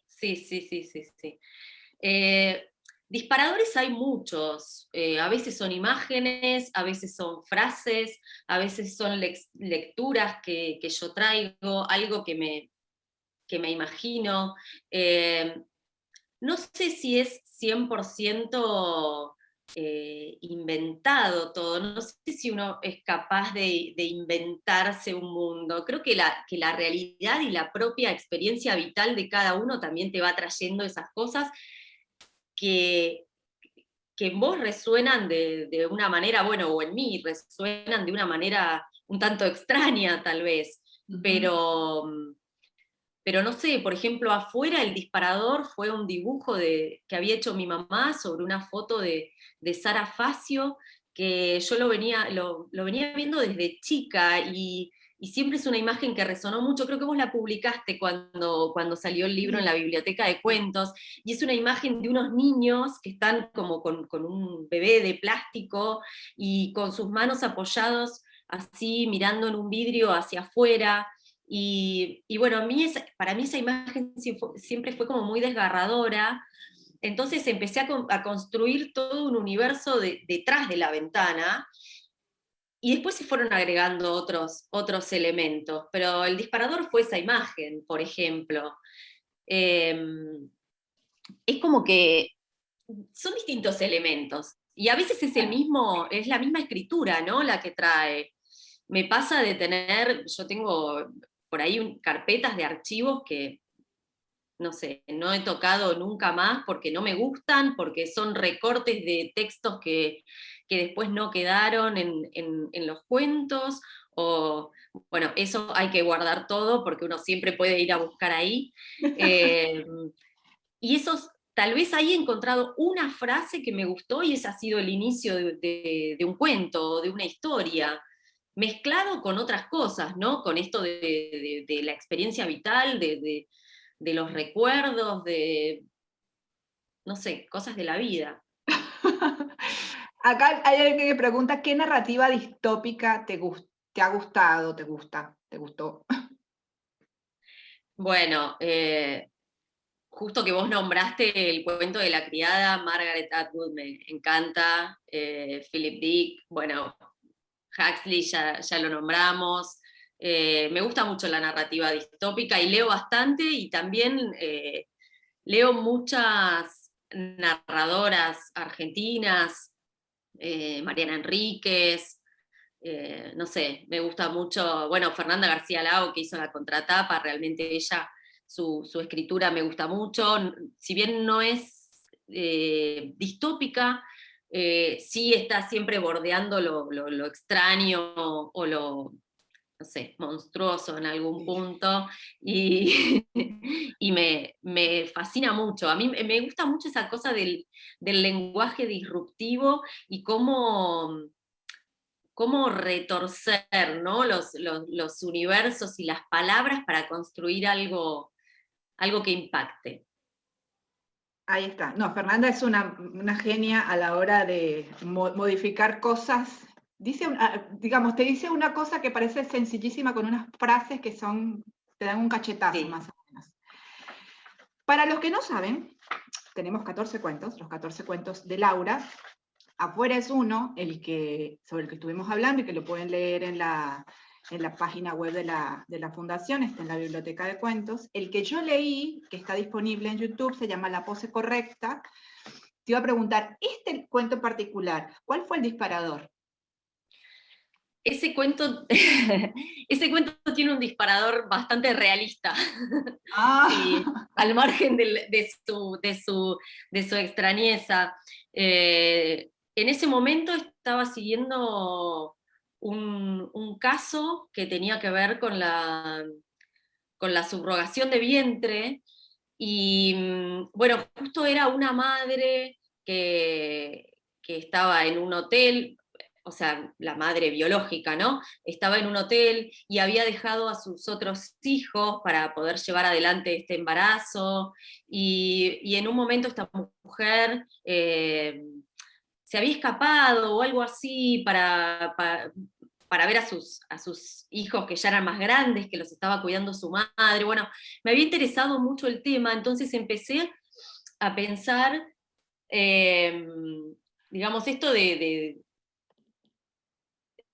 Disparadores hay muchos, a veces son imágenes, a veces son frases, a veces son lecturas que yo traigo, algo que me imagino. No sé si es 100% inventado todo, no sé si uno es capaz de inventarse un mundo. Creo que la realidad y la propia experiencia vital de cada uno también te va trayendo esas cosas que en vos resuenan de una manera, bueno, o en mí resuenan de una manera un tanto extraña tal vez, pero no sé, por ejemplo, afuera el disparador fue un dibujo que había hecho mi mamá sobre una foto de Sara Facio, que yo lo venía viendo desde chica, y siempre es una imagen que resonó mucho. Creo que vos la publicaste cuando salió el libro en la biblioteca de cuentos, y es una imagen de unos niños que están como con un bebé de plástico y con sus manos apoyados así, mirando en un vidrio hacia afuera. Y bueno, para mí esa imagen siempre fue como muy desgarradora. Entonces empecé a construir todo un universo detrás de la ventana, y después se fueron agregando otros elementos, pero el disparador fue esa imagen, por ejemplo. Es como que son distintos elementos, y a veces es la misma escritura, ¿no? La que trae. Me pasa yo tengo por ahí carpetas de archivos que, no sé, no he tocado nunca más porque no me gustan, porque son recortes de textos que después no quedaron en los cuentos, o, bueno, eso hay que guardar todo porque uno siempre puede ir a buscar ahí. Y tal vez ahí he encontrado una frase que me gustó, y ese ha sido el inicio de un cuento, de una historia, mezclado con otras cosas, ¿no? Con esto de la experiencia vital, de los recuerdos, no sé, cosas de la vida. Acá hay alguien que pregunta, ¿qué narrativa distópica te ha gustado, te gustó? Bueno, justo que vos nombraste el cuento de la criada, Margaret Atwood me encanta, Philip Dick, bueno, Huxley ya lo nombramos. Me gusta mucho la narrativa distópica y leo bastante, y también leo muchas narradoras argentinas, Mariana Enríquez, no sé, me gusta mucho, bueno, Fernanda García Lago, que hizo La Contratapa, realmente ella, su escritura me gusta mucho, si bien no es distópica, sí está siempre bordeando lo extraño o lo, no sé, monstruoso en algún punto, y, y me fascina mucho. A mí me gusta mucho esa cosa del lenguaje disruptivo, y cómo cómo retorcer, ¿no? los universos y las palabras para construir algo que impacte. Ahí está. No, Fernanda es una genia a la hora de modificar cosas. Digamos, te dice una cosa que parece sencillísima con unas frases que te dan un cachetazo, sí, más o menos. Para los que no saben, tenemos 14 cuentos, los 14 cuentos de Laura. Afuera es uno, sobre el que estuvimos hablando y que lo pueden leer en la página web de la Fundación, está en la Biblioteca de Cuentos. El que yo leí, que está disponible en YouTube, se llama La Pose Correcta. Te iba a preguntar, este cuento en particular, ¿cuál fue el disparador? Ese cuento tiene un disparador bastante realista. Sí, al margen de su extrañeza. En ese momento estaba siguiendo un caso que tenía que ver con la subrogación de vientre, y bueno, justo era una madre que estaba en un hotel, o sea, la madre biológica, ¿no? Estaba en un hotel y había dejado a sus otros hijos para poder llevar adelante este embarazo, y en un momento esta mujer se había escapado o algo así para ver a sus hijos que ya eran más grandes, que los estaba cuidando su madre. Bueno, me había interesado mucho el tema, entonces empecé a pensar, digamos, esto de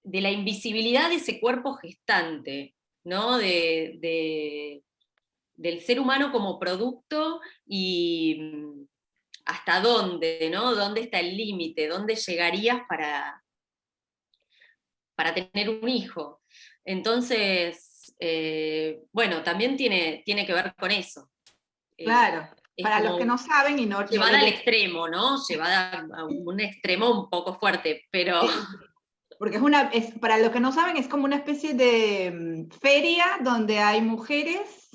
la invisibilidad de ese cuerpo gestante, ¿no? Del ser humano como producto, y hasta dónde, ¿no? ¿Dónde está el límite? ¿Dónde llegarías para tener un hijo? Entonces, bueno, también tiene que ver con eso. Claro, para los que no saben y no... Llevada al extremo, ¿no? Llevada a un extremo un poco fuerte, pero... Porque para los que no saben, es como una especie de feria donde hay mujeres,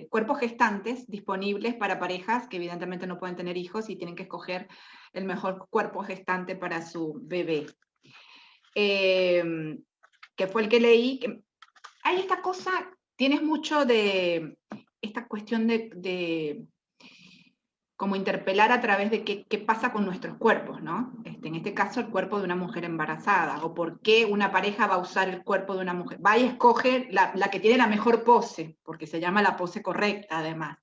cuerpos gestantes disponibles para parejas que evidentemente no pueden tener hijos y tienen que escoger el mejor cuerpo gestante para su bebé. Que fue el que leí. Hay esta cosa, tienes mucho de esta cuestión de como interpelar a través de qué pasa con nuestros cuerpos, ¿no? En este caso, el cuerpo de una mujer embarazada, o por qué una pareja va a usar el cuerpo de una mujer. Va y escoge la que tiene la mejor pose, porque se llama la pose correcta, además.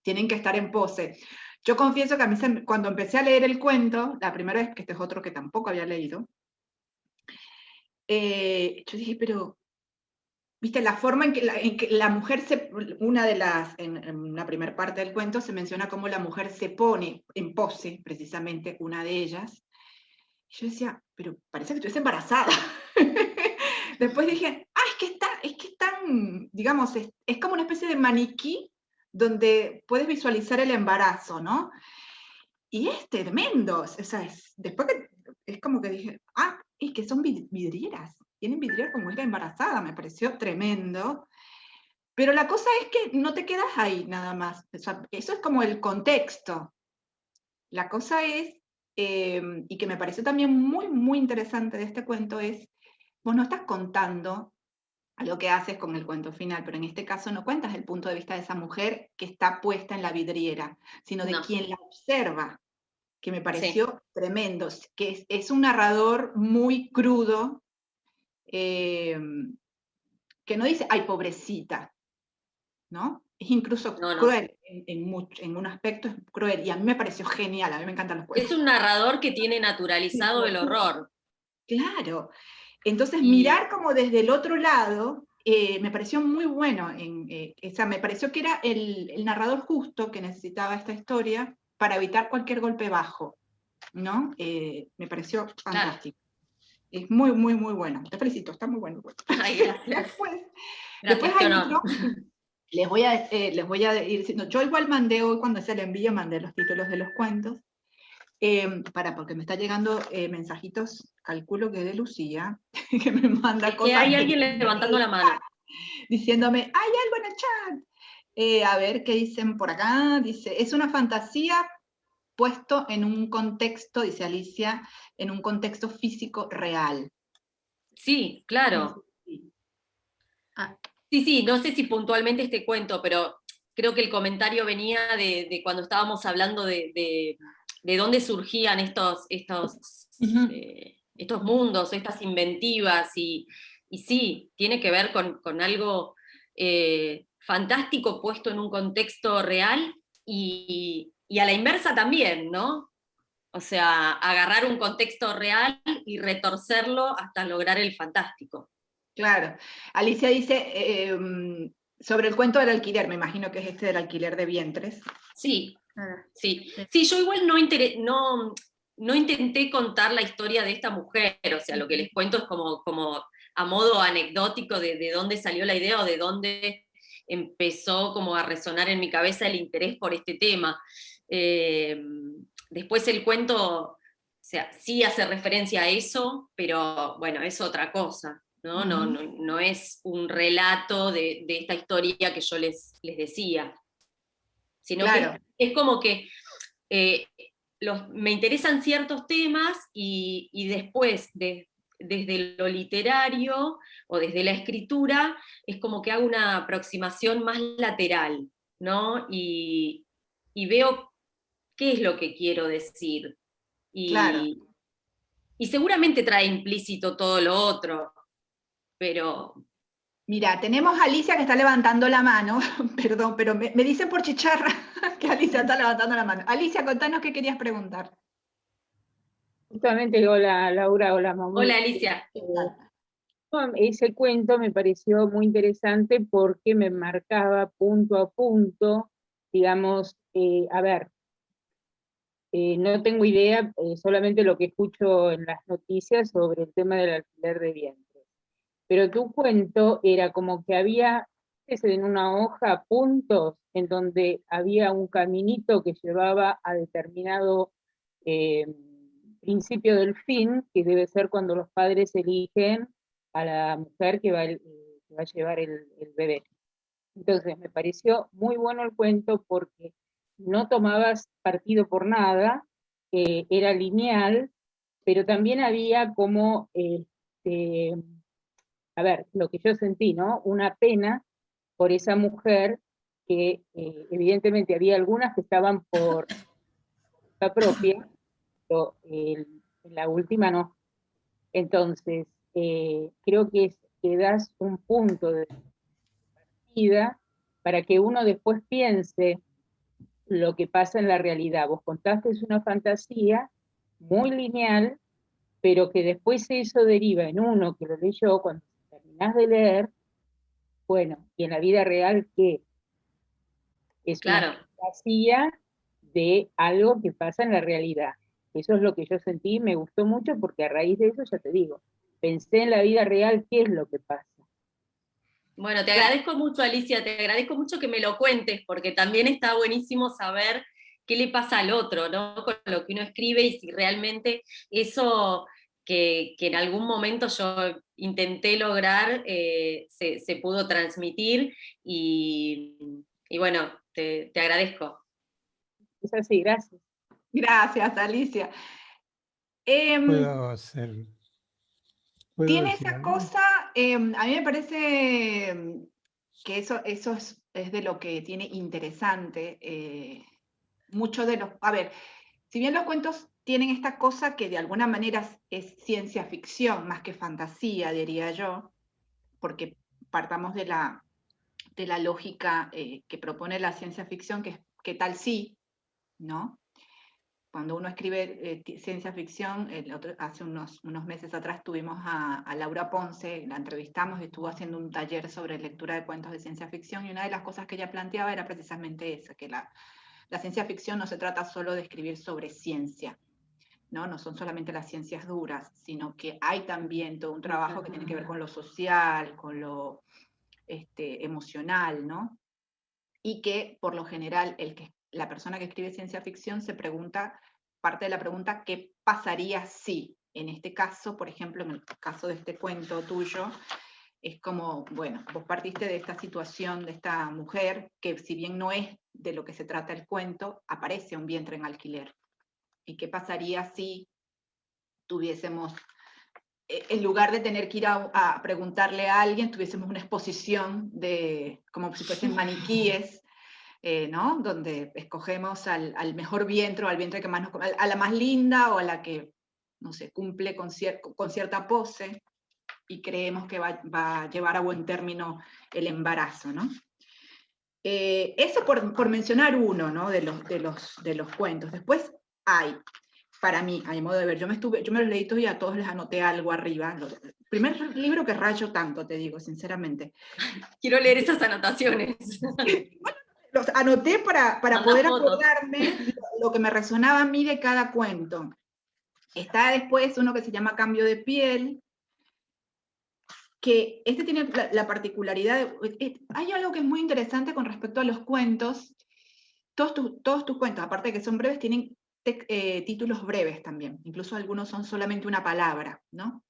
Tienen que estar en pose. Yo confieso que a mí, cuando empecé a leer el cuento, la primera vez, que este es otro que tampoco había leído, yo dije, pero... ¿Viste? La forma en que la mujer en una primera parte del cuento se menciona cómo la mujer se pone en pose, precisamente, una de ellas. Y yo decía, pero parece que estuviese embarazada. Después dije, es que es tan, digamos, es como una especie de maniquí donde puedes visualizar el embarazo, ¿no? Y es tremendo. O sea, después es como que dije, es que son vidrieras. Tienen vidriera como era embarazada, me pareció tremendo. Pero la cosa es que no te quedas ahí nada más. O sea, eso es como el contexto. La cosa es, y que me pareció también muy, muy interesante de este cuento, es, vos no estás contando a lo que haces con el cuento final, pero en este caso no cuentas el punto de vista de esa mujer que está puesta en la vidriera, sino de quien la observa, que me pareció tremendo, que es un narrador muy crudo, que no dice, ay, pobrecita, ¿no? Es incluso cruel, en un aspecto es cruel, y a mí me pareció genial, a mí me encantan los cuentos. Es un narrador que tiene naturalizado el horror. Claro, entonces mirar como desde el otro lado, me pareció muy bueno, o sea, me pareció que era el narrador justo que necesitaba esta historia para evitar cualquier golpe bajo, ¿no? Me pareció fantástico. Claro. Es muy, muy, muy bueno. Te felicito, está muy bueno. Ay, gracias. Después hay otro, les voy a ir diciendo, yo igual mandé hoy, cuando hice el envío, mandé los títulos de los cuentos, porque me está llegando mensajitos, calculo que de Lucía, que me manda cosas. Que hay alguien levantando la mano. Diciéndome, hay algo en el chat. A ver qué dicen por acá. Dice, es una fantasía puesto en un contexto, dice Alicia, en un contexto físico real. Sí, claro. Sí, no sé si puntualmente este cuento, pero creo que el comentario venía de cuando estábamos hablando de dónde surgían estos mundos, estas inventivas, y sí, tiene que ver con algo fantástico puesto en un contexto real y a la inversa también, ¿no? O sea, agarrar un contexto real y retorcerlo hasta lograr el fantástico. Claro. Alicia dice sobre el cuento del alquiler, me imagino que es este del alquiler de vientres. Sí, sí. Sí, yo igual no intenté contar la historia de esta mujer, o sea, lo que les cuento es como a modo anecdótico de dónde salió la idea o de dónde empezó como a resonar en mi cabeza el interés por este tema. Después el cuento, o sea, sí hace referencia a eso, pero bueno, es otra cosa. ¿No? No es un relato de esta historia que yo les decía, sino claro. que es como que me interesan ciertos temas y después, desde lo literario o desde la escritura, es como que hago una aproximación más lateral, ¿no? Y veo qué es lo que quiero decir. Claro. Y seguramente trae implícito todo lo otro, pero... Mira, tenemos a Alicia que está levantando la mano, perdón, pero me dicen por chicharra que Alicia está levantando la mano. Alicia, contanos qué querías preguntar. Justamente, hola Laura, hola Mami. Hola Alicia. Ese cuento me pareció muy interesante porque me marcaba punto a punto, digamos, a ver, no tengo idea, solamente lo que escucho en las noticias sobre el tema del alquiler de vientres. Pero tu cuento era como que había en una hoja puntos en donde había un caminito que llevaba a determinado principio del fin, que debe ser cuando los padres eligen a la mujer que va a llevar el bebé. Entonces me pareció muy bueno el cuento porque no tomabas partido por nada, era lineal, pero también había como, a ver, lo que yo sentí, ¿no? Una pena por esa mujer que evidentemente había algunas que estaban por la propia, pero la última no. Entonces, creo que das un punto de partida para que uno después piense lo que pasa en la realidad. Vos contaste es una fantasía muy lineal, pero que después eso deriva en uno que lo leyó cuando terminás de leer, bueno, y en la vida real, ¿qué? Es Claro. una fantasía de algo que pasa en la realidad. Eso es lo que yo sentí y me gustó mucho porque a raíz de eso, ya te digo, pensé en la vida real qué es lo que pasa. Bueno, te agradezco mucho, Alicia, te agradezco mucho que me lo cuentes, porque también está buenísimo saber qué le pasa al otro, ¿no? Con lo que uno escribe y si realmente eso que en algún momento yo intenté lograr se pudo transmitir y bueno, te agradezco. Es así, gracias. Gracias, Alicia. ¿Puedo hacer? Tiene decir esa algo? cosa, a mí me parece que eso es de lo que tiene interesante. Mucho de los, a ver, si bien los cuentos tienen esta cosa que de alguna manera es ciencia ficción más que fantasía, diría yo, porque partamos de la lógica que propone la ciencia ficción, que es ¿qué tal sí? ¿No? Cuando uno escribe ciencia ficción, hace unos meses atrás tuvimos a Laura Ponce, la entrevistamos y estuvo haciendo un taller sobre lectura de cuentos de ciencia ficción, y una de las cosas que ella planteaba era precisamente esa, que la ciencia ficción no se trata solo de escribir sobre ciencia, no son solamente las ciencias duras, sino que hay también todo un trabajo que tiene que ver con lo social, con lo emocional, ¿no? Y que por lo general la persona que escribe ciencia ficción se pregunta, parte de la pregunta, ¿qué pasaría si? En este caso, por ejemplo, en el caso de este cuento tuyo, es como, bueno, vos partiste de esta situación de esta mujer, que si bien no es de lo que se trata el cuento, aparece un vientre en alquiler. ¿Y qué pasaría si tuviésemos en lugar de tener que ir a preguntarle a alguien, tuviésemos una exposición como si fuesen maniquíes, ¿no? Donde escogemos al mejor vientre, o al vientre que más a la más linda, o a la que, no sé, cumple con cierta pose, y creemos que va a llevar a buen término el embarazo, ¿no? Eso por mencionar uno, ¿no? de los cuentos. Después hay, para mí, a mi modo de ver, yo me los leí todos y a todos les anoté algo arriba. El primer libro que rayo tanto, te digo, sinceramente. Quiero leer esas anotaciones. Los anoté para poder acordarme lo que me resonaba a mí de cada cuento. Está después uno que se llama Cambio de piel, que este tiene la particularidad hay algo que es muy interesante con respecto a los cuentos. Todos tus cuentos, aparte de que son breves, tienen títulos breves también, incluso algunos son solamente una palabra, ¿no?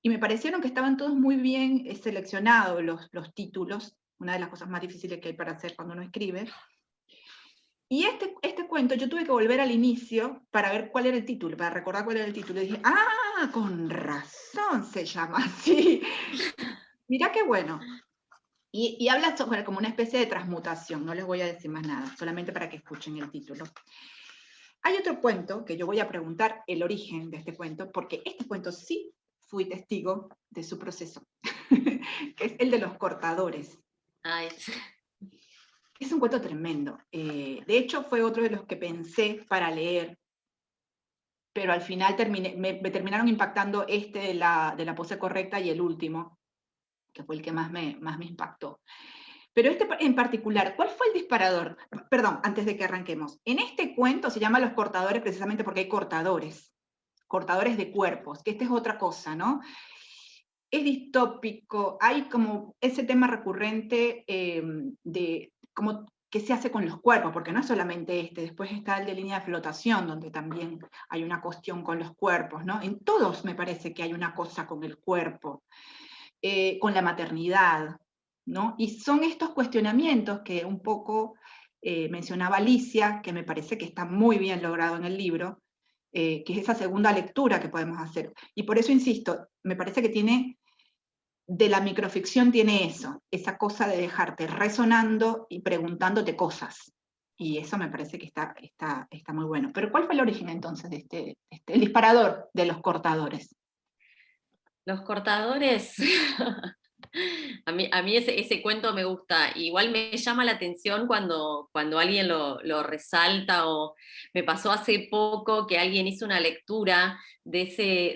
Y me parecieron que estaban todos muy bien seleccionados los títulos, una de las cosas más difíciles que hay para hacer cuando uno escribe. Y este cuento yo tuve que volver al inicio para ver cuál era el título, para recordar cuál era el título. Y dije, con razón se llama así. Mirá qué bueno. Y habla sobre como una especie de transmutación, no les voy a decir más nada, solamente para que escuchen el título. Hay otro cuento que yo voy a preguntar el origen de este cuento, porque este cuento sí fui testigo de su proceso, que es el de los cortadores. Es un cuento tremendo. De hecho, fue otro de los que pensé para leer, pero al final me terminaron impactando de la pose correcta y el último, que fue el que más me impactó. Pero este en particular, ¿cuál fue el disparador? Perdón, antes de que arranquemos. En este cuento se llama Los cortadores precisamente porque hay cortadores de cuerpos, que esta es otra cosa, ¿no? Es distópico, hay como ese tema recurrente de cómo qué se hace con los cuerpos, porque no es solamente después está el de Línea de Flotación, donde también hay una cuestión con los cuerpos, ¿no? En todos me parece que hay una cosa con el cuerpo, con la maternidad, ¿no? Y son estos cuestionamientos que un poco mencionaba Alicia, que me parece que está muy bien logrado en el libro, que es esa segunda lectura que podemos hacer. Y por eso insisto, me parece que de la microficción tiene eso, esa cosa de dejarte resonando y preguntándote cosas. Y eso me parece que está muy bueno. Pero ¿cuál fue el origen entonces de el disparador de los cortadores? Los cortadores, a mí ese cuento me gusta. Igual me llama la atención cuando alguien lo resalta, o me pasó hace poco que alguien hizo una lectura de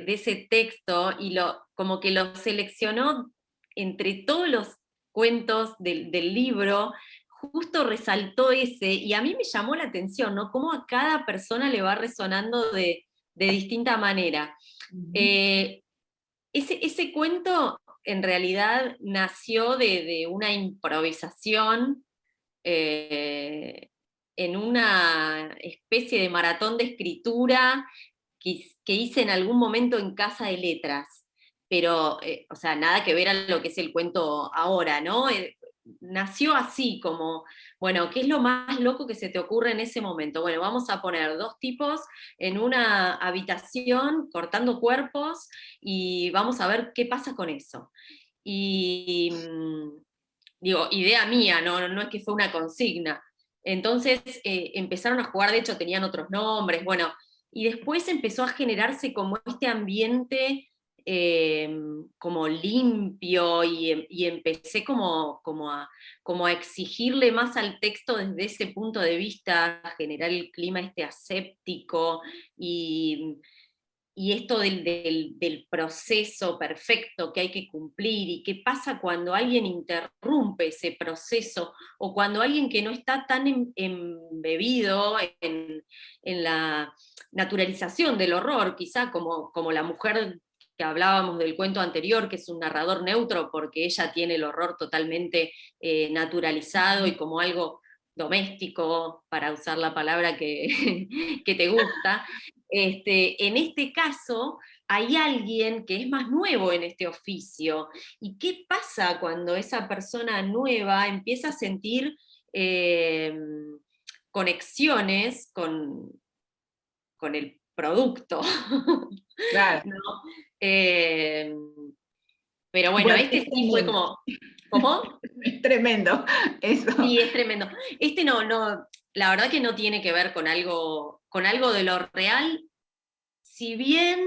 ese texto y como que lo seleccionó entre todos los cuentos del libro, justo resaltó ese, y a mí me llamó la atención, ¿no? Cómo a cada persona le va resonando de distinta manera. Ese cuento en realidad nació de una improvisación en una especie de maratón de escritura que hice en algún momento en Casa de Letras, pero, o sea, nada que ver a lo que es el cuento ahora, ¿no? Nació así, como, bueno, ¿qué es lo más loco que se te ocurre en ese momento? Bueno, vamos a poner dos tipos en una habitación cortando cuerpos y vamos a ver qué pasa con eso. Y digo, idea mía, no es que fue una consigna. Entonces empezaron a jugar, de hecho tenían otros nombres, bueno, y después empezó a generarse como este ambiente como limpio, y empecé como a exigirle más al texto desde ese punto de vista, a generar el clima aséptico, y esto del proceso perfecto que hay que cumplir, y qué pasa cuando alguien interrumpe ese proceso, o cuando alguien que no está tan embebido en la naturalización del horror, quizá como la mujer que hablábamos del cuento anterior, que es un narrador neutro porque ella tiene el horror totalmente naturalizado y como algo doméstico, para usar la palabra que te gusta. En este caso, hay alguien que es más nuevo en este oficio. ¿Y qué pasa cuando esa persona nueva empieza a sentir conexiones con el producto. Claro. ¿No? Pero bueno, este sí fue como... ¿Cómo? Es tremendo, eso. Sí, es tremendo. Este no, la verdad que no tiene que ver con algo de lo real, si bien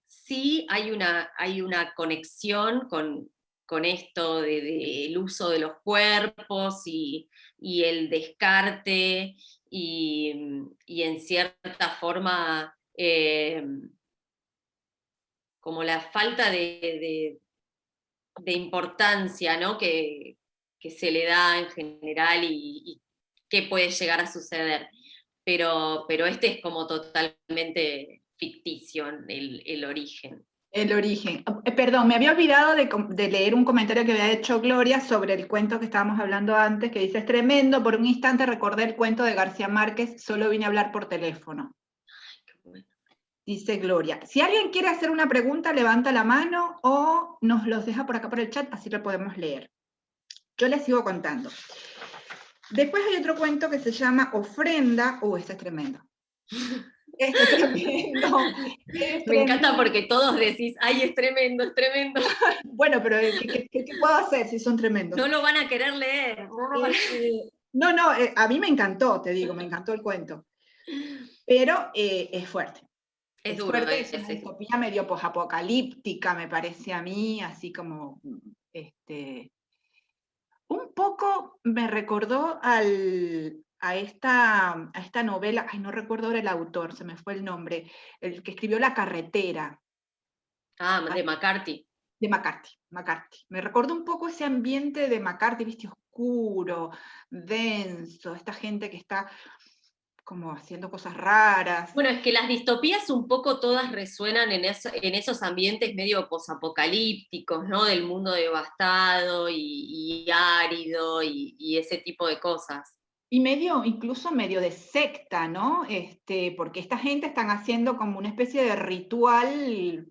sí hay una conexión con esto del uso de los cuerpos y el descarte y en cierta forma como la falta de importancia, ¿no? que se le da en general y qué puede llegar a suceder. Pero este es como totalmente ficticio el origen. El origen. Perdón, me había olvidado de leer un comentario que había hecho Gloria sobre el cuento que estábamos hablando antes, que dice, es tremendo, por un instante recordé el cuento de García Márquez, solo vine a hablar por teléfono. Dice Gloria. Si alguien quiere hacer una pregunta, levanta la mano o nos los deja por acá por el chat, así lo podemos leer. Yo les sigo contando. Después hay otro cuento que se llama Ofrenda. Este es tremendo. Este es tremendo. Me encanta porque todos decís, ay, es tremendo, es tremendo. Bueno, pero ¿qué puedo hacer si son tremendos? No lo van a querer leer. No, a mí me encantó, te digo, me encantó el cuento. Pero es fuerte. Es duro. Fuerte, es una distopía medio posapocalíptica, me parece a mí, así como... un poco me recordó a esta novela, ay, no recuerdo ahora el autor, se me fue el nombre, el que escribió La carretera. De McCarthy. De McCarthy. Me recordó un poco ese ambiente de McCarthy, viste, oscuro, denso, esta gente que está como haciendo cosas raras. Bueno, es que las distopías un poco todas resuenan en esos ambientes medio posapocalípticos, ¿no? Del mundo devastado y árido y ese tipo de cosas. Y incluso medio de secta, ¿no? Porque esta gente están haciendo como una especie de ritual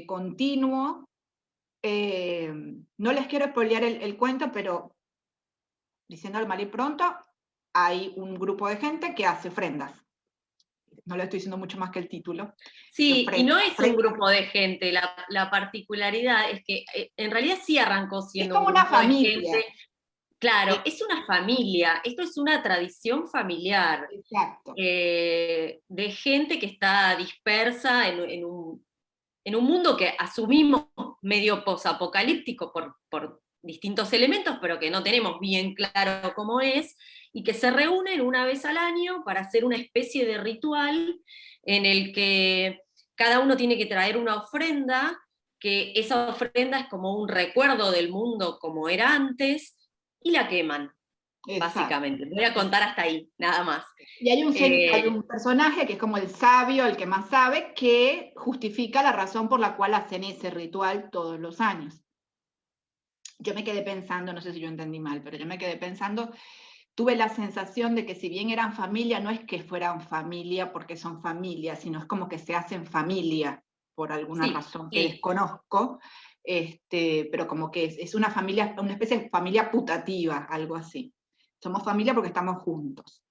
continuo. No les quiero spoilear el cuento, pero diciendo al mal y pronto, hay un grupo de gente que hace ofrendas. No le estoy diciendo mucho más que el título. Sí, y no es un grupo de gente, la particularidad es que en realidad sí arrancó siendo es como un grupo una familia. de gente. Claro, es una familia, esto es una tradición familiar. Exacto. De gente que está dispersa en un mundo que asumimos medio posapocalíptico por distintos elementos, pero que no tenemos bien claro cómo es, y que se reúnen una vez al año para hacer una especie de ritual en el que cada uno tiene que traer una ofrenda, que esa ofrenda es como un recuerdo del mundo como era antes, y la queman. Exacto. Básicamente. Voy a contar hasta ahí, nada más. Y hay un personaje que es como el sabio, el que más sabe, que justifica la razón por la cual hacen ese ritual todos los años. Yo me quedé pensando, no sé si yo entendí mal, pero yo me quedé pensando, tuve la sensación de que si bien eran familia, no es que fueran familia porque son familia, sino es como que se hacen familia por alguna razón que desconozco, pero como que es una familia, una especie de familia putativa, algo así. Somos familia porque estamos juntos.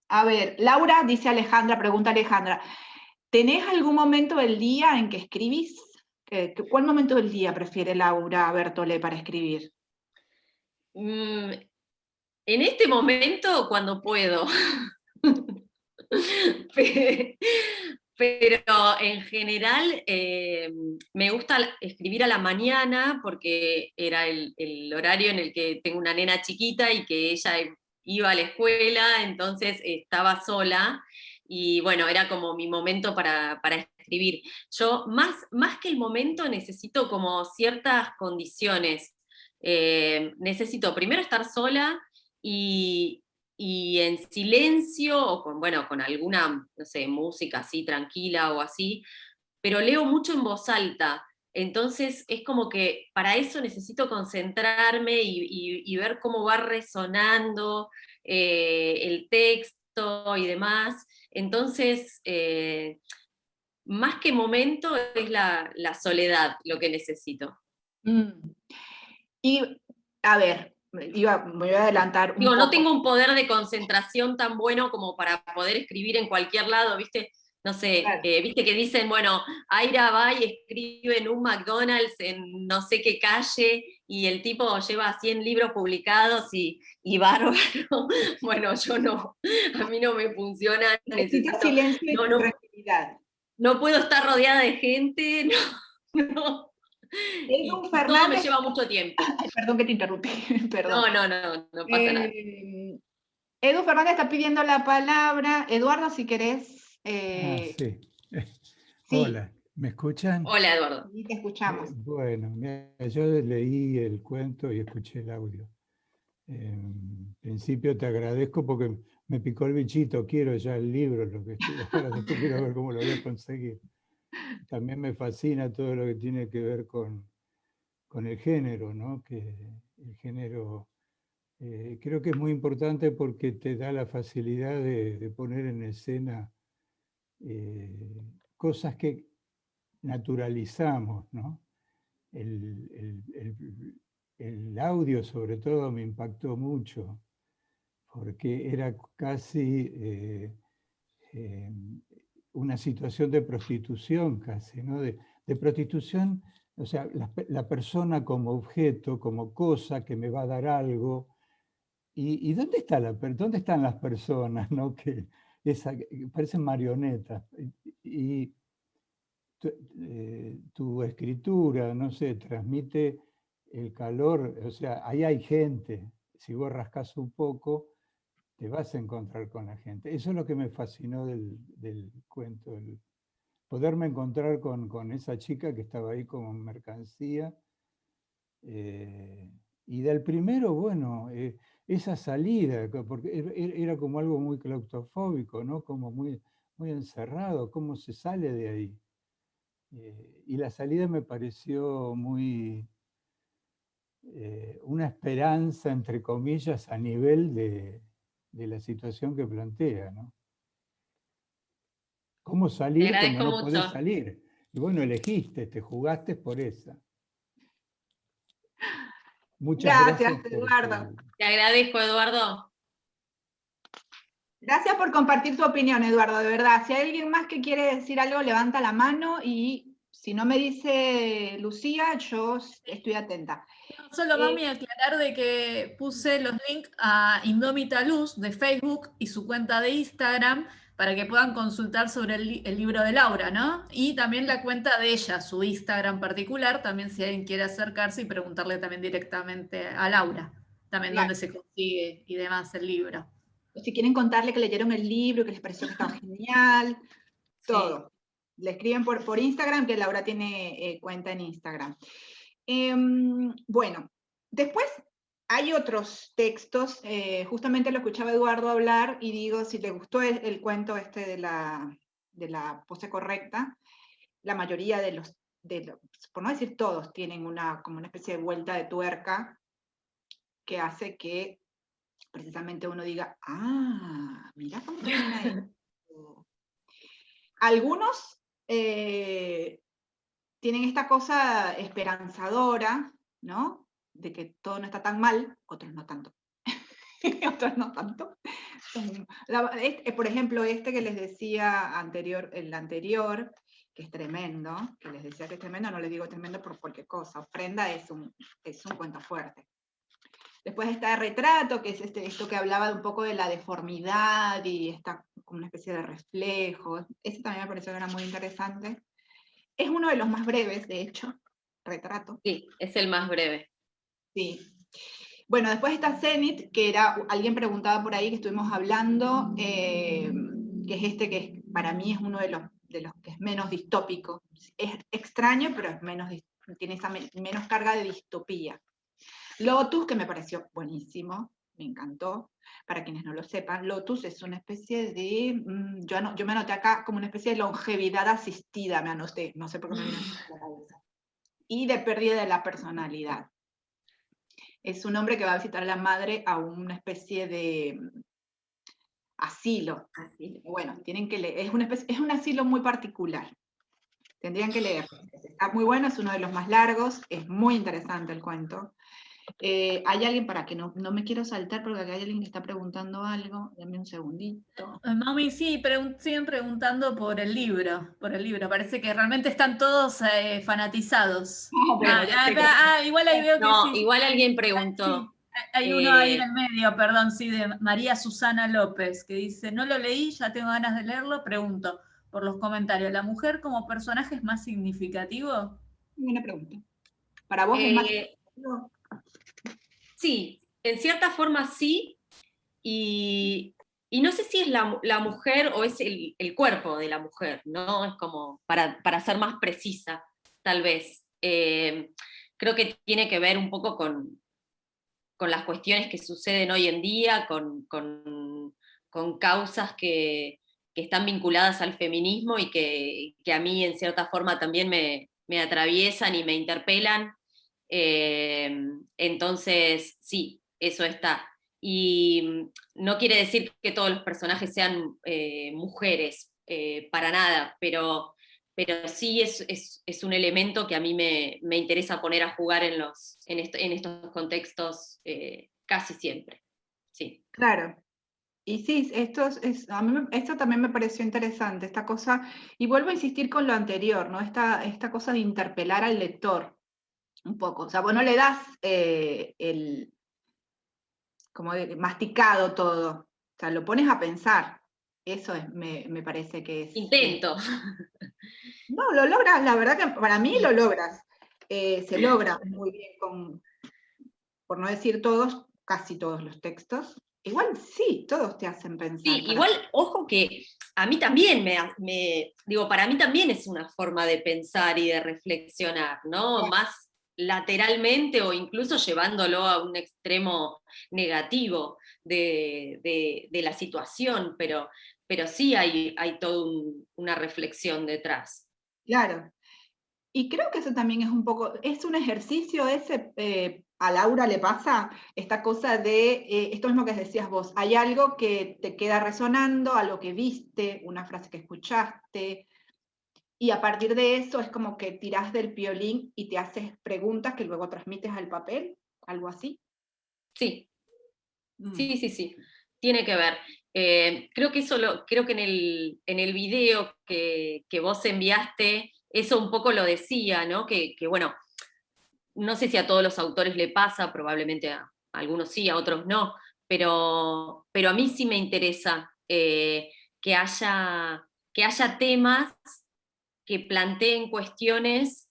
A ver, Laura, dice Alejandra, pregunta Alejandra, ¿tenés algún momento del día en que escribís? ¿Cuál momento del día prefiere Laura Bertolé para escribir? En este momento, cuando puedo. Pero en general me gusta escribir a la mañana porque era el horario en el que tengo una nena chiquita y que ella iba a la escuela, entonces estaba sola y bueno, era como mi momento para escribir. Yo más que el momento necesito como ciertas condiciones. Necesito primero estar sola y en silencio o con alguna, no sé, música así tranquila o así, pero leo mucho en voz alta. Entonces es como que para eso necesito concentrarme y ver cómo va resonando el texto y demás. Entonces, más que momento es la soledad lo que necesito. Y, a ver, me voy a adelantar un Digo, poco. no tengo un poder de concentración tan bueno como para poder escribir en cualquier lado, ¿viste? No sé, Claro. viste que dicen, bueno, Aira va y escribe en un McDonald's en no sé qué calle, y el tipo lleva 100 libros publicados y bárbaro. Bueno, yo no, a mí no me funciona. Necesitas silencio y tranquilidad. No puedo estar rodeada de gente, no. Y todo me lleva mucho tiempo. Perdón que te interrumpí, perdón. No pasa nada. Edu Fernández está pidiendo la palabra. Eduardo, si querés. Sí. Sí. Hola, ¿me escuchan? Hola, Eduardo. Sí, te escuchamos. Bueno, mira, yo leí el cuento y escuché el audio. En principio te agradezco porque me picó el bichito, quiero ya el libro, lo que estoy ahora, después quiero ver cómo lo voy a conseguir. También me fascina todo lo que tiene que ver con el género, ¿no? Que el género creo que es muy importante porque te da la facilidad de poner en escena cosas que naturalizamos, ¿no? El audio sobre todo me impactó mucho, porque era casi una situación de prostitución casi, ¿no? De prostitución, o sea, la persona como objeto, como cosa que me va a dar algo. ¿Y dónde están las personas, ¿no? Que parecen marionetas? Y tu escritura, no sé, transmite el calor, o sea, ahí hay gente. Si vos rascás un poco, te vas a encontrar con la gente. Eso es lo que me fascinó del cuento, poderme encontrar con esa chica que estaba ahí como mercancía. Y del primero, bueno, esa salida, porque era como algo muy claustrofóbico, ¿no? Como muy, muy encerrado, cómo se sale de ahí. Y la salida me pareció muy, una esperanza, entre comillas, a nivel de la situación que plantea, ¿no? ¿Cómo salir cuando no podés salir? Y bueno, elegiste, te jugaste por esa. Muchas gracias, Eduardo. Te agradezco, Eduardo. Gracias por compartir tu opinión, Eduardo, de verdad. Si hay alguien más que quiere decir algo, levanta la mano, y si no me dice Lucía, yo estoy atenta. Solo mami aclarar de que puse los links a Indómita Luz de Facebook y su cuenta de Instagram para que puedan consultar sobre el libro de Laura, ¿no? Y también la cuenta de ella, su Instagram particular, también si alguien quiere acercarse y preguntarle también directamente a Laura, también claro, dónde se consigue y demás el libro. Si quieren contarle que leyeron el libro, que les pareció que estaba genial, todo. Sí. Le escriben por Instagram, que Laura tiene cuenta en Instagram. Bueno, después hay otros textos, justamente lo escuchaba Eduardo hablar, y digo, si le gustó el cuento este de la pose correcta, la mayoría de los, por no decir todos, tienen como una especie de vuelta de tuerca que hace que precisamente uno diga, mira cómo termina esto. Algunos tienen esta cosa esperanzadora, ¿no? De que todo no está tan mal, otros no tanto. Otros no tanto. Por ejemplo, este que les decía el anterior, que es tremendo, que les decía que es tremendo, no les digo tremendo por cualquier cosa. Ofrenda es un cuento fuerte. Después está Retrato, que es esto que hablaba un poco de la deformidad y está como una especie de reflejo. Ese también me pareció que era muy interesante. Es uno de los más breves, de hecho, Retrato. Sí, es el más breve. Sí. Bueno, después está Zenit, que alguien preguntaba por ahí que estuvimos hablando, que es que para mí es uno de los que es menos distópico. Es extraño, pero tiene esa menos carga de distopía. Lotus, que me pareció buenísimo, me encantó. Para quienes no lo sepan, Lotus es una especie de, yo me anoté acá como una especie de longevidad asistida, me anoté, no sé por qué me vino a la cabeza. Y de pérdida de la personalidad. Es un hombre que va a visitar a la madre a una especie de asilo. Bueno, tienen que leer, es un asilo muy particular. Tendrían que leer. Está muy bueno, es uno de los más largos, es muy interesante el cuento. Hay alguien, para que no me quiero saltar, porque acá hay alguien que está preguntando algo, dame un segundito. Mami, sí, siguen preguntando por el libro, parece que realmente están todos fanatizados. Bueno, ya sé que... Igual ahí veo que No, sí. igual alguien preguntó. Sí, hay uno ahí en el medio, perdón, sí, de María Susana López, que dice, no lo leí, ya tengo ganas de leerlo, pregunto por los comentarios, ¿la mujer como personaje es más significativo? Buena pregunta. ¿Para vos es más... Sí, en cierta forma sí, y no sé si es la mujer o es el cuerpo de la mujer, ¿no? Es como, para ser más precisa, tal vez. Creo que tiene que ver un poco con las cuestiones que suceden hoy en día, con causas que están vinculadas al feminismo y que a mí en cierta forma también me atraviesan y me interpelan. Entonces, sí, eso está. Y no quiere decir que todos los personajes sean mujeres, para nada, pero sí es un elemento que a mí me interesa poner a jugar en estos contextos casi siempre. Sí. Claro. Y sí, a mí esto también me pareció interesante, esta cosa, y vuelvo a insistir con lo anterior, ¿no? Esta cosa de interpelar al lector un poco. O sea, vos no le das como masticado todo, o sea, lo pones a pensar. Eso me parece que es... Intento. No, lo logras, la verdad que para mí lo logras. Se logra muy bien por no decir todos, casi todos los textos. Igual sí, todos te hacen pensar. Sí, igual, ojo que a mí también digo, para mí también es una forma de pensar y de reflexionar, ¿no? Claro. Más lateralmente o incluso llevándolo a un extremo negativo de la situación, pero sí hay toda una reflexión detrás. Claro. Y creo que eso también es un poco, es un ejercicio ese, a Laura le pasa esta cosa de, esto mismo que decías vos, hay algo que te queda resonando, algo que viste, una frase que escuchaste, y a partir de eso es como que tirás del violín y te haces preguntas que luego transmites al papel, algo así. Sí, sí, tiene que ver. Creo que creo que en el video que vos enviaste, eso un poco lo decía, ¿no? Que bueno, no sé si a todos los autores le pasa, probablemente a algunos sí, a otros no, pero a mí sí me interesa que haya temas que planteen cuestiones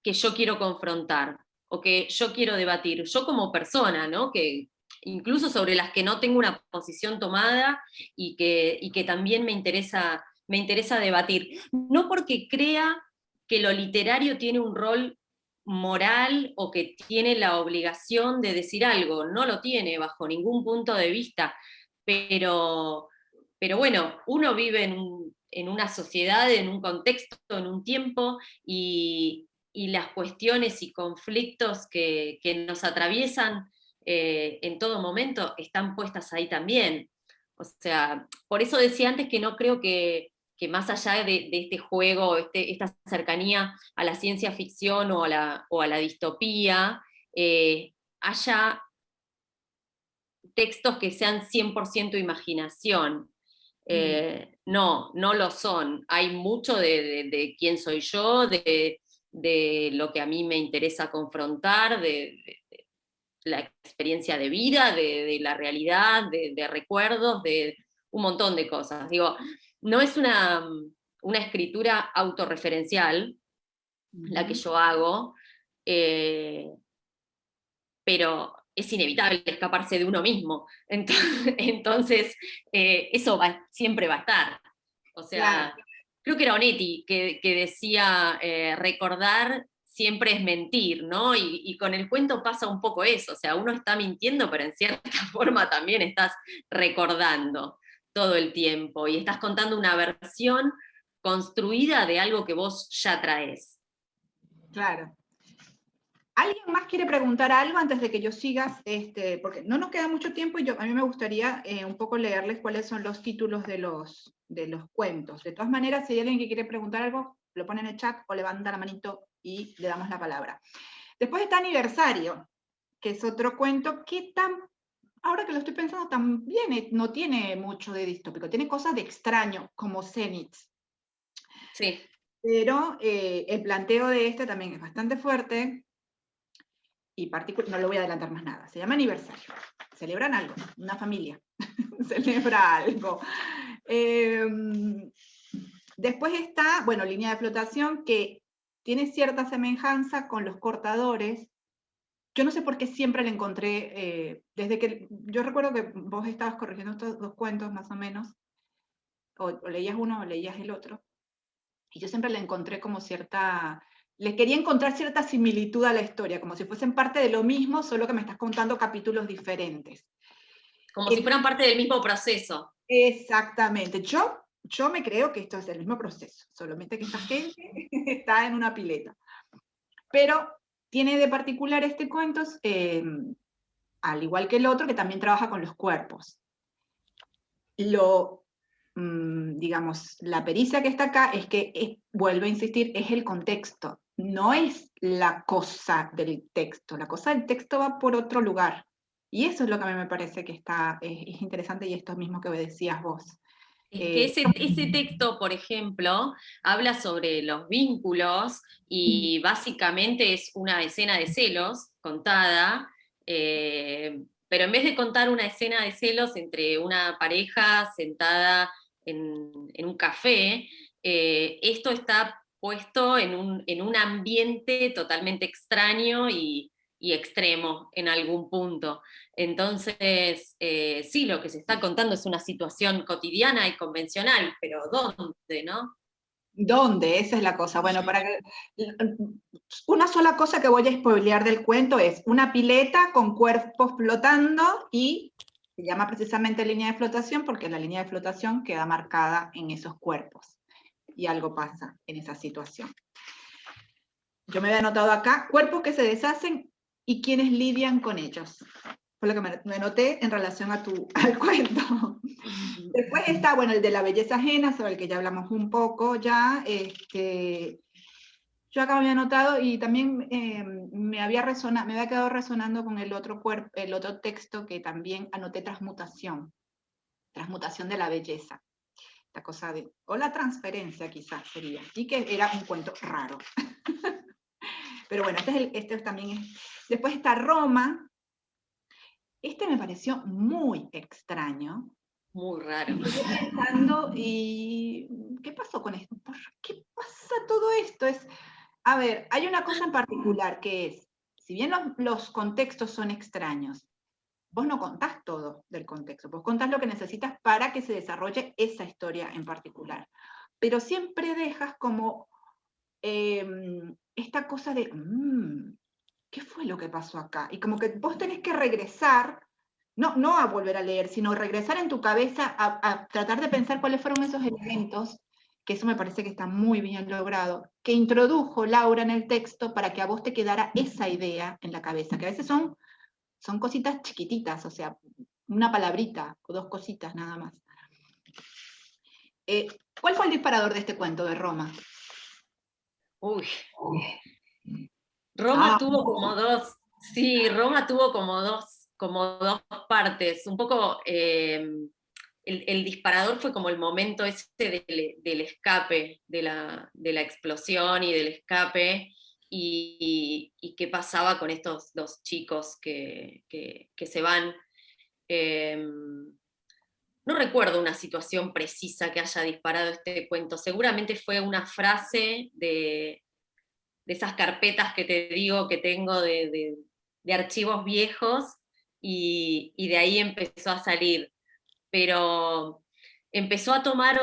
que yo quiero confrontar o que yo quiero debatir, yo como persona, ¿no? Que incluso sobre las que no tengo una posición tomada y que también me interesa debatir. No porque crea que lo literario tiene un rol moral o que tiene la obligación de decir algo, no lo tiene bajo ningún punto de vista, pero bueno, uno vive en una sociedad, en un contexto, en un tiempo, y las cuestiones y conflictos que nos atraviesan en todo momento están puestas ahí también. O sea, por eso decía antes que no creo que más allá de este juego, esta cercanía a la ciencia ficción o a la distopía, haya textos que sean 100% imaginación. No lo son. Hay mucho de quién soy yo, de lo que a mí me interesa confrontar, de la experiencia de vida, de la realidad, de recuerdos, de un montón de cosas. Digo, no es una escritura autorreferencial la que yo hago, pero es inevitable escaparse de uno mismo. Entonces eso siempre va a estar. O sea, claro. Creo que era Onetti que decía, recordar siempre es mentir, ¿no? Y con el cuento pasa un poco eso, o sea, uno está mintiendo, pero en cierta forma también estás recordando todo el tiempo, y estás contando una versión construida de algo que vos ya traes. Claro. ¿Alguien más quiere preguntar algo antes de que yo siga? Porque no nos queda mucho tiempo y a mí me gustaría un poco leerles cuáles son los títulos de los cuentos. De todas maneras, si hay alguien que quiere preguntar algo, lo pone en el chat o levanta la manito y le damos la palabra. Después está Aniversario. que es otro cuento que ahora que lo estoy pensando, también no tiene mucho de distópico, tiene cosas de extraño, como Zenith. Sí. Pero el planteo de este también es bastante fuerte, y no le voy a adelantar más nada. Se llama Aniversario. Celebran algo, una familia celebra algo. Después está, bueno, Línea de Flotación, que tiene cierta semejanza con Los Cortadores. Yo no sé por qué siempre le encontré, desde que yo recuerdo que vos estabas corrigiendo estos dos cuentos más o menos, o leías uno o leías el otro, y yo siempre le encontré como le quería encontrar cierta similitud a la historia, como si fuesen parte de lo mismo, solo que me estás contando capítulos diferentes. Como si fueran parte del mismo proceso. Exactamente. Yo me creo que esto es el mismo proceso, solamente que esta gente está en una pileta. Pero tiene de particular este cuento, al igual que el otro, que también trabaja con los cuerpos. Digamos, la pericia que está acá es que, vuelvo a insistir, es el contexto, no es la cosa del texto. La cosa del texto va por otro lugar. Y eso es lo que a mí me parece que es interesante, y esto mismo que decías vos. Es que ese texto, por ejemplo, habla sobre los vínculos y básicamente es una escena de celos contada, pero en vez de contar una escena de celos entre una pareja sentada en un café, esto está puesto en un ambiente totalmente extraño y extremo en algún punto. Entonces, sí, lo que se está contando es una situación cotidiana y convencional, pero ¿dónde, no? ¿Dónde? Esa es la cosa. Bueno, una sola cosa que voy a spoilear del cuento es una pileta con cuerpos flotando, y se llama precisamente línea de flotación porque la línea de flotación queda marcada en esos cuerpos, y algo pasa en esa situación. Yo me había anotado acá, cuerpos que se deshacen y quienes lidian con ellos. Fue lo que me anoté en relación al cuento. Después está, bueno, el de la belleza ajena, sobre el que ya hablamos un poco ya. Yo acá me había anotado, y también me había quedado resonando con el otro texto que también anoté, transmutación de la belleza. Esta cosa o la transferencia quizás sería, y que era un cuento raro. Pero bueno, este también es. Después está Roma. Este me pareció muy extraño. Muy raro. Estoy pensando, ¿y qué pasó con esto? ¿Por qué pasa todo esto? A ver, hay una cosa en particular que es, si bien los contextos son extraños, vos no contás todo del contexto, vos contás lo que necesitas para que se desarrolle esa historia en particular. Pero siempre dejas como esta cosa de, ¿qué fue lo que pasó acá? Y como que vos tenés que regresar, no a volver a leer, sino regresar en tu cabeza a tratar de pensar cuáles fueron esos elementos, que eso me parece que está muy bien logrado, que introdujo Laura en el texto para que a vos te quedara esa idea en la cabeza, que a veces son cositas chiquititas, o sea, una palabrita o dos cositas nada más. ¿Cuál fue el disparador de este cuento de Roma? Uy. Roma tuvo como dos, sí, Roma tuvo como dos partes. Un poco el disparador fue como el momento ese del escape, de la explosión y del escape, y qué pasaba con estos dos chicos que se van. No recuerdo una situación precisa que haya disparado este cuento, seguramente fue una frase de esas carpetas que te digo que tengo de archivos viejos, y de ahí empezó a salir. Pero empezó a tomar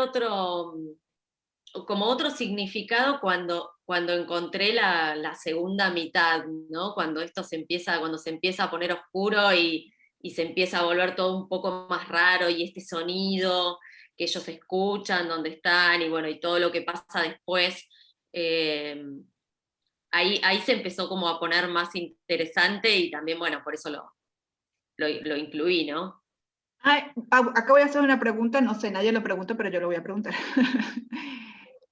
como otro significado cuando encontré la segunda mitad, ¿no? Cuando se empieza a poner oscuro y se empieza a volver todo un poco más raro, y este sonido que ellos escuchan, donde están, y bueno, y todo lo que pasa después, ahí se empezó como a poner más interesante, y también, bueno, por eso lo incluí, ¿no? Acá voy a hacer una pregunta, no sé, nadie lo preguntó, pero yo lo voy a preguntar.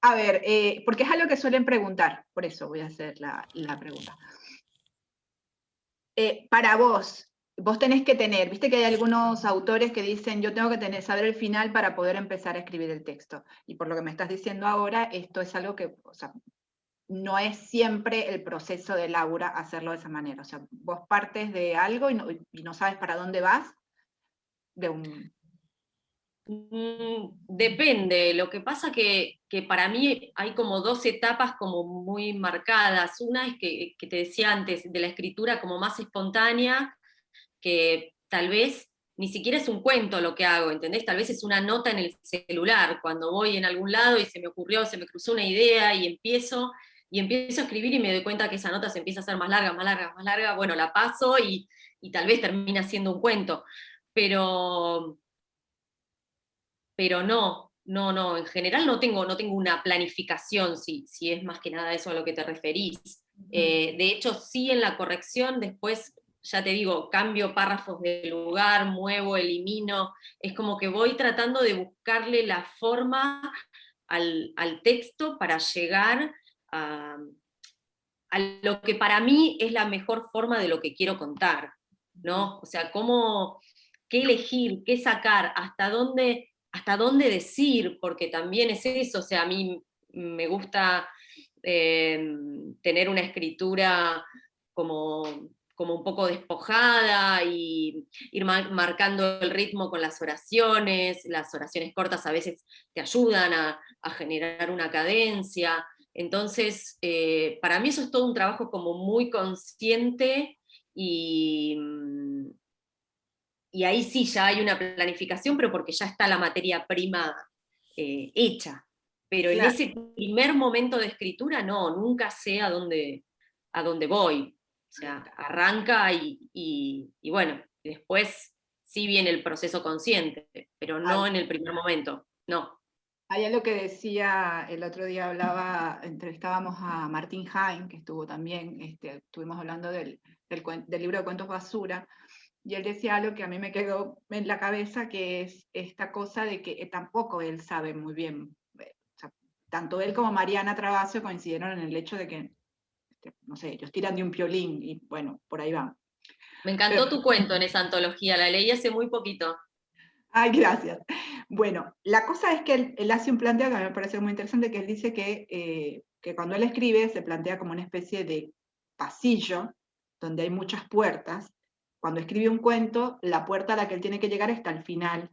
A ver, porque es algo que suelen preguntar, por eso voy a hacer la pregunta. para vos tenés que tener, viste que hay algunos autores que dicen, yo tengo que saber el final para poder empezar a escribir el texto. Y por lo que me estás diciendo ahora, esto es algo que, o sea, no es siempre el proceso de Laura hacerlo de esa manera. O sea, vos partes de algo y no sabes para dónde vas, de un... Depende, lo que pasa que para mí hay como dos etapas como muy marcadas. Una es que te decía antes, de la escritura como más espontánea, que tal vez ni siquiera es un cuento lo que hago, ¿entendés? Tal vez es una nota en el celular, cuando voy en algún lado y se me ocurrió, se me cruzó una idea y empiezo a escribir y me doy cuenta que esa nota se empieza a hacer más larga, más larga, más larga, bueno, la paso y tal vez termina siendo un cuento. Pero no, en general no tengo una planificación, si es más que nada eso a lo que te referís. De hecho, sí, en la corrección después, ya te digo, cambio párrafos de lugar, muevo, elimino, es como que voy tratando de buscarle la forma al texto para llegar a lo que para mí es la mejor forma de lo que quiero contar, ¿no? O sea, qué elegir, qué sacar, hasta dónde decir, porque también es eso, o sea, a mí me gusta tener una escritura como un poco despojada y ir marcando el ritmo con las oraciones cortas a veces te ayudan a generar una cadencia. Entonces, para mí eso es todo un trabajo como muy consciente y ahí sí ya hay una planificación, pero porque ya está la materia prima hecha. Pero en Claro. ese primer momento de escritura, no, nunca sé a dónde voy. O sea, arranca y bueno, después sí viene el proceso consciente, pero no en el primer momento, no. Hay algo que decía, el otro día entrevistábamos a Martín Jaén, que estuvo también, estuvimos hablando del libro de cuentos basura, y él decía algo que a mí me quedó en la cabeza, que es esta cosa de que tampoco él sabe muy bien, o sea, tanto él como Mariana Travasio coincidieron en el hecho de que, no sé, ellos tiran de un piolín, y bueno, por ahí van. Me encantó tu cuento en esa antología, la leí hace muy poquito. Ay, gracias. Bueno, la cosa es que él hace un planteo que a mí me parece muy interesante, que él dice que cuando él escribe se plantea como una especie de pasillo donde hay muchas puertas. Cuando escribe un cuento, la puerta a la que él tiene que llegar está al final,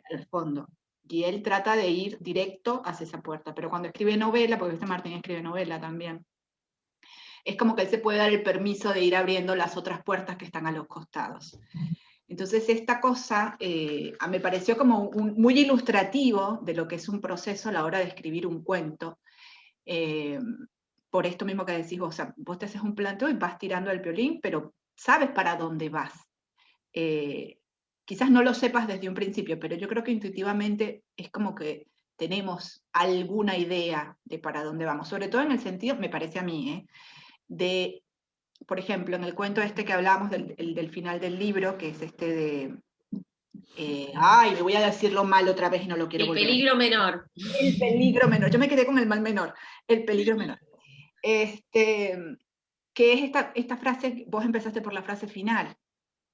al fondo. Y él trata de ir directo hacia esa puerta. Pero cuando escribe novela, porque viste Martín escribe novela también, es como que él se puede dar el permiso de ir abriendo las otras puertas que están a los costados. Entonces esta cosa me pareció como muy ilustrativo de lo que es un proceso a la hora de escribir un cuento. Por esto mismo que decís vos, o sea, vos te haces un planteo y vas tirando el violín, pero sabes para dónde vas. Quizás no lo sepas desde un principio, pero yo creo que intuitivamente es como que tenemos alguna idea de para dónde vamos, sobre todo en el sentido, me parece a mí, de, por ejemplo, en el cuento que hablábamos del final del libro, que es me voy a decirlo mal otra vez y no lo quiero volver. El peligro menor. El peligro menor. Yo me quedé con el mal menor. El peligro menor. Que es esta frase, vos empezaste por la frase final,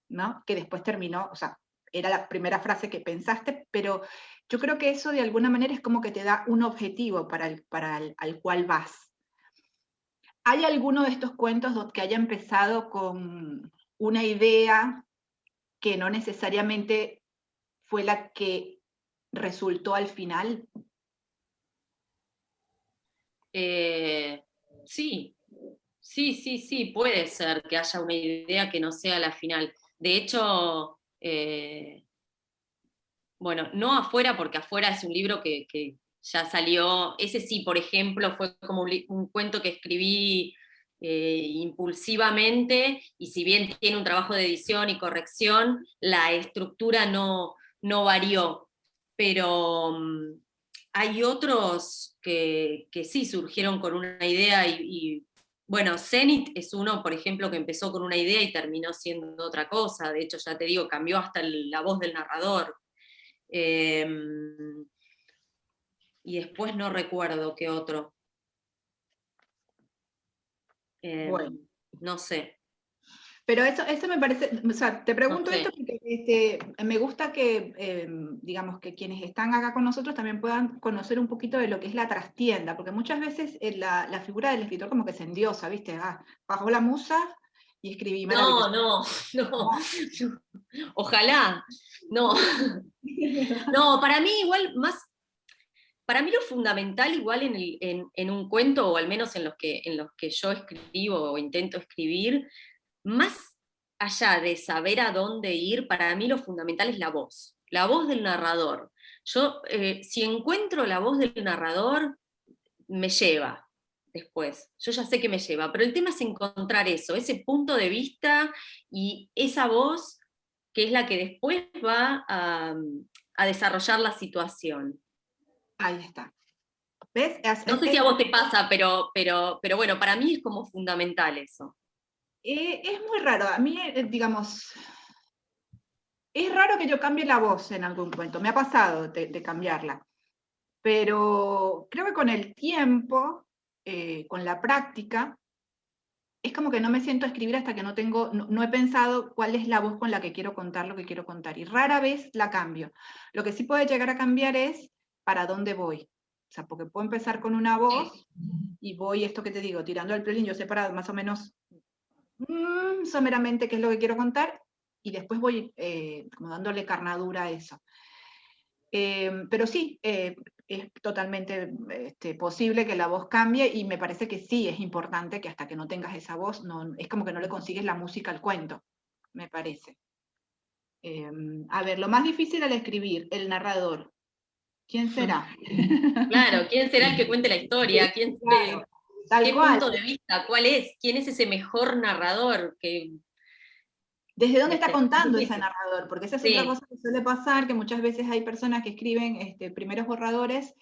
¿no? Que después terminó, o sea, era la primera frase que pensaste, pero yo creo que eso de alguna manera es como que te da un objetivo al cual vas. ¿Hay alguno de estos cuentos que haya empezado con una idea que no necesariamente fue la que resultó al final? Sí, puede ser que haya una idea que no sea la final. De hecho, bueno, no Afuera, porque Afuera es un libro que ya salió. Ese sí, por ejemplo, fue como un cuento que escribí impulsivamente, y si bien tiene un trabajo de edición y corrección, la estructura no varió. Pero hay otros que sí surgieron con una idea y bueno, Zenith es uno, por ejemplo, que empezó con una idea y terminó siendo otra cosa. De hecho, ya te digo, cambió hasta la voz del narrador. Y después no recuerdo qué otro. Bueno. No sé. Pero eso me parece, o sea, te pregunto No sé. esto porque me gusta que, digamos, que quienes están acá con nosotros también puedan conocer un poquito de lo que es la trastienda, porque muchas veces la figura del escritor como que se endiosa, ¿viste? Bajó la musa y escribí, maravilloso. No. Ojalá. No. No, para mí igual para mí lo fundamental igual en un cuento, o al menos en los que yo escribo o intento escribir, más allá de saber a dónde ir, para mí lo fundamental es la voz del narrador. Yo, si encuentro la voz del narrador, me lleva después. Yo ya sé que me lleva, pero el tema es encontrar eso, ese punto de vista y esa voz que es la que después va a desarrollar la situación. Ahí está. ¿Ves? No sé si a vos te pasa, pero bueno, para mí es como fundamental eso. Es muy raro. A mí, digamos, es raro que yo cambie la voz en algún cuento. Me ha pasado de cambiarla. Pero creo que con el tiempo, con la práctica, es como que no me siento a escribir hasta que no he pensado cuál es la voz con la que quiero contar lo que quiero contar. Y rara vez la cambio. Lo que sí puede llegar a cambiar es para dónde voy. O sea, porque puedo empezar con una voz y voy, esto que te digo, tirando el pelín, yo sé para más o menos someramente qué es lo que quiero contar, y después voy como dándole carnadura a eso. Pero sí, es totalmente posible que la voz cambie, y me parece que sí es importante que hasta que no tengas esa voz, es como que no le consigues la música al cuento, me parece. A ver, lo más difícil al escribir, el narrador. ¿Quién será? Claro, ¿quién será el que cuente la historia? Claro, tal ¿Qué cual. punto de vista? ¿Cuál es? ¿Quién es ese mejor narrador? ¿Desde dónde está contando ese narrador? Porque esa es otra Sí. cosa que suele pasar, que muchas veces hay personas que escriben primeros borradores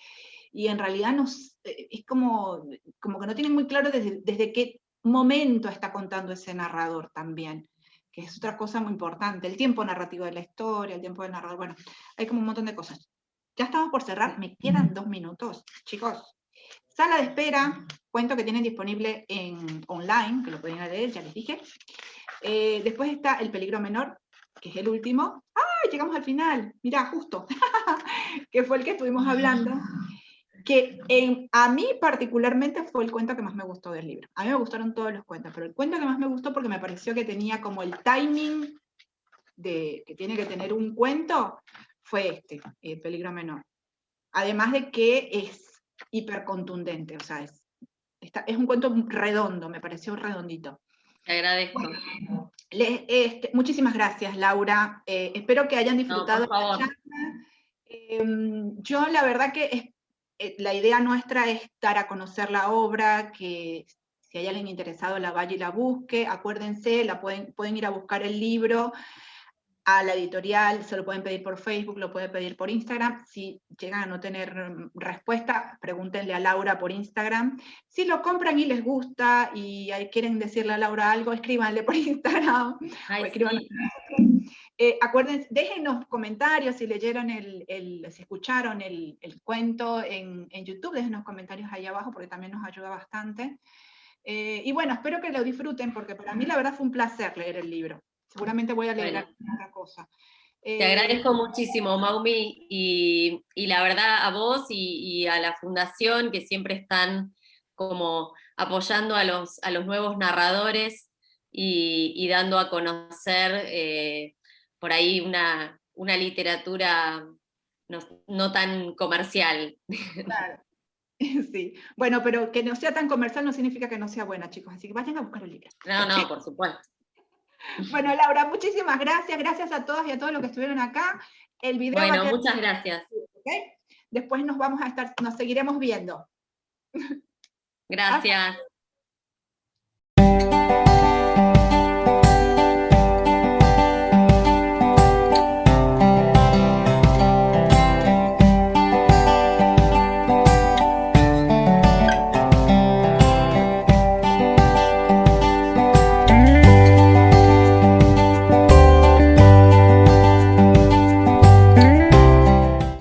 y en realidad es como que no tienen muy claro desde qué momento está contando ese narrador también, que es otra cosa muy importante. El tiempo narrativo de la historia, el tiempo del narrador, bueno, hay como un montón de cosas. Ya estamos por cerrar, me quedan 2 minutos, chicos. Sala de espera, cuento que tienen disponible online, que lo pueden leer, ya les dije. Después está El peligro menor, que es el último. ¡Ay, llegamos al final! Mirá, justo. Que fue el que estuvimos hablando. Que a mí particularmente fue el cuento que más me gustó del libro. A mí me gustaron todos los cuentos, pero el cuento que más me gustó porque me pareció que tenía como el timing que tiene que tener un cuento, fue El peligro menor. Además de que es hipercontundente, o sea, es un cuento redondo, me pareció redondito. Te agradezco. Bueno, muchísimas gracias, Laura. Espero que hayan disfrutado por favor. la charla. Yo la verdad que la idea nuestra es dar a conocer la obra, que si hay alguien interesado la vaya y la busque. Acuérdense, pueden ir a buscar el libro a la editorial, se lo pueden pedir por Facebook, lo pueden pedir por Instagram. Si llegan a no tener respuesta, pregúntenle a Laura por Instagram. Si lo compran y les gusta y quieren decirle a Laura algo, escríbanle por Instagram. Ay, o escriban sí. Acuérdense, déjenos comentarios si leyeron si escucharon el cuento en YouTube, déjenos comentarios ahí abajo porque también nos ayuda bastante. Y bueno, espero que lo disfruten porque para mí la verdad fue un placer leer el libro. Seguramente voy a leer otra cosa. Te agradezco muchísimo, Maumi, y la verdad a vos y a la fundación que siempre están como apoyando a los nuevos narradores y dando a conocer por ahí una literatura no tan comercial. Claro. Sí, bueno, pero que no sea tan comercial no significa que no sea buena, chicos, así que vayan a buscar el libro. No, por supuesto. Bueno, Laura, muchísimas gracias. Gracias a todas y a todos los que estuvieron acá. El video va a quedar... Muchas gracias. ¿Okay? Después nos seguiremos viendo. Gracias.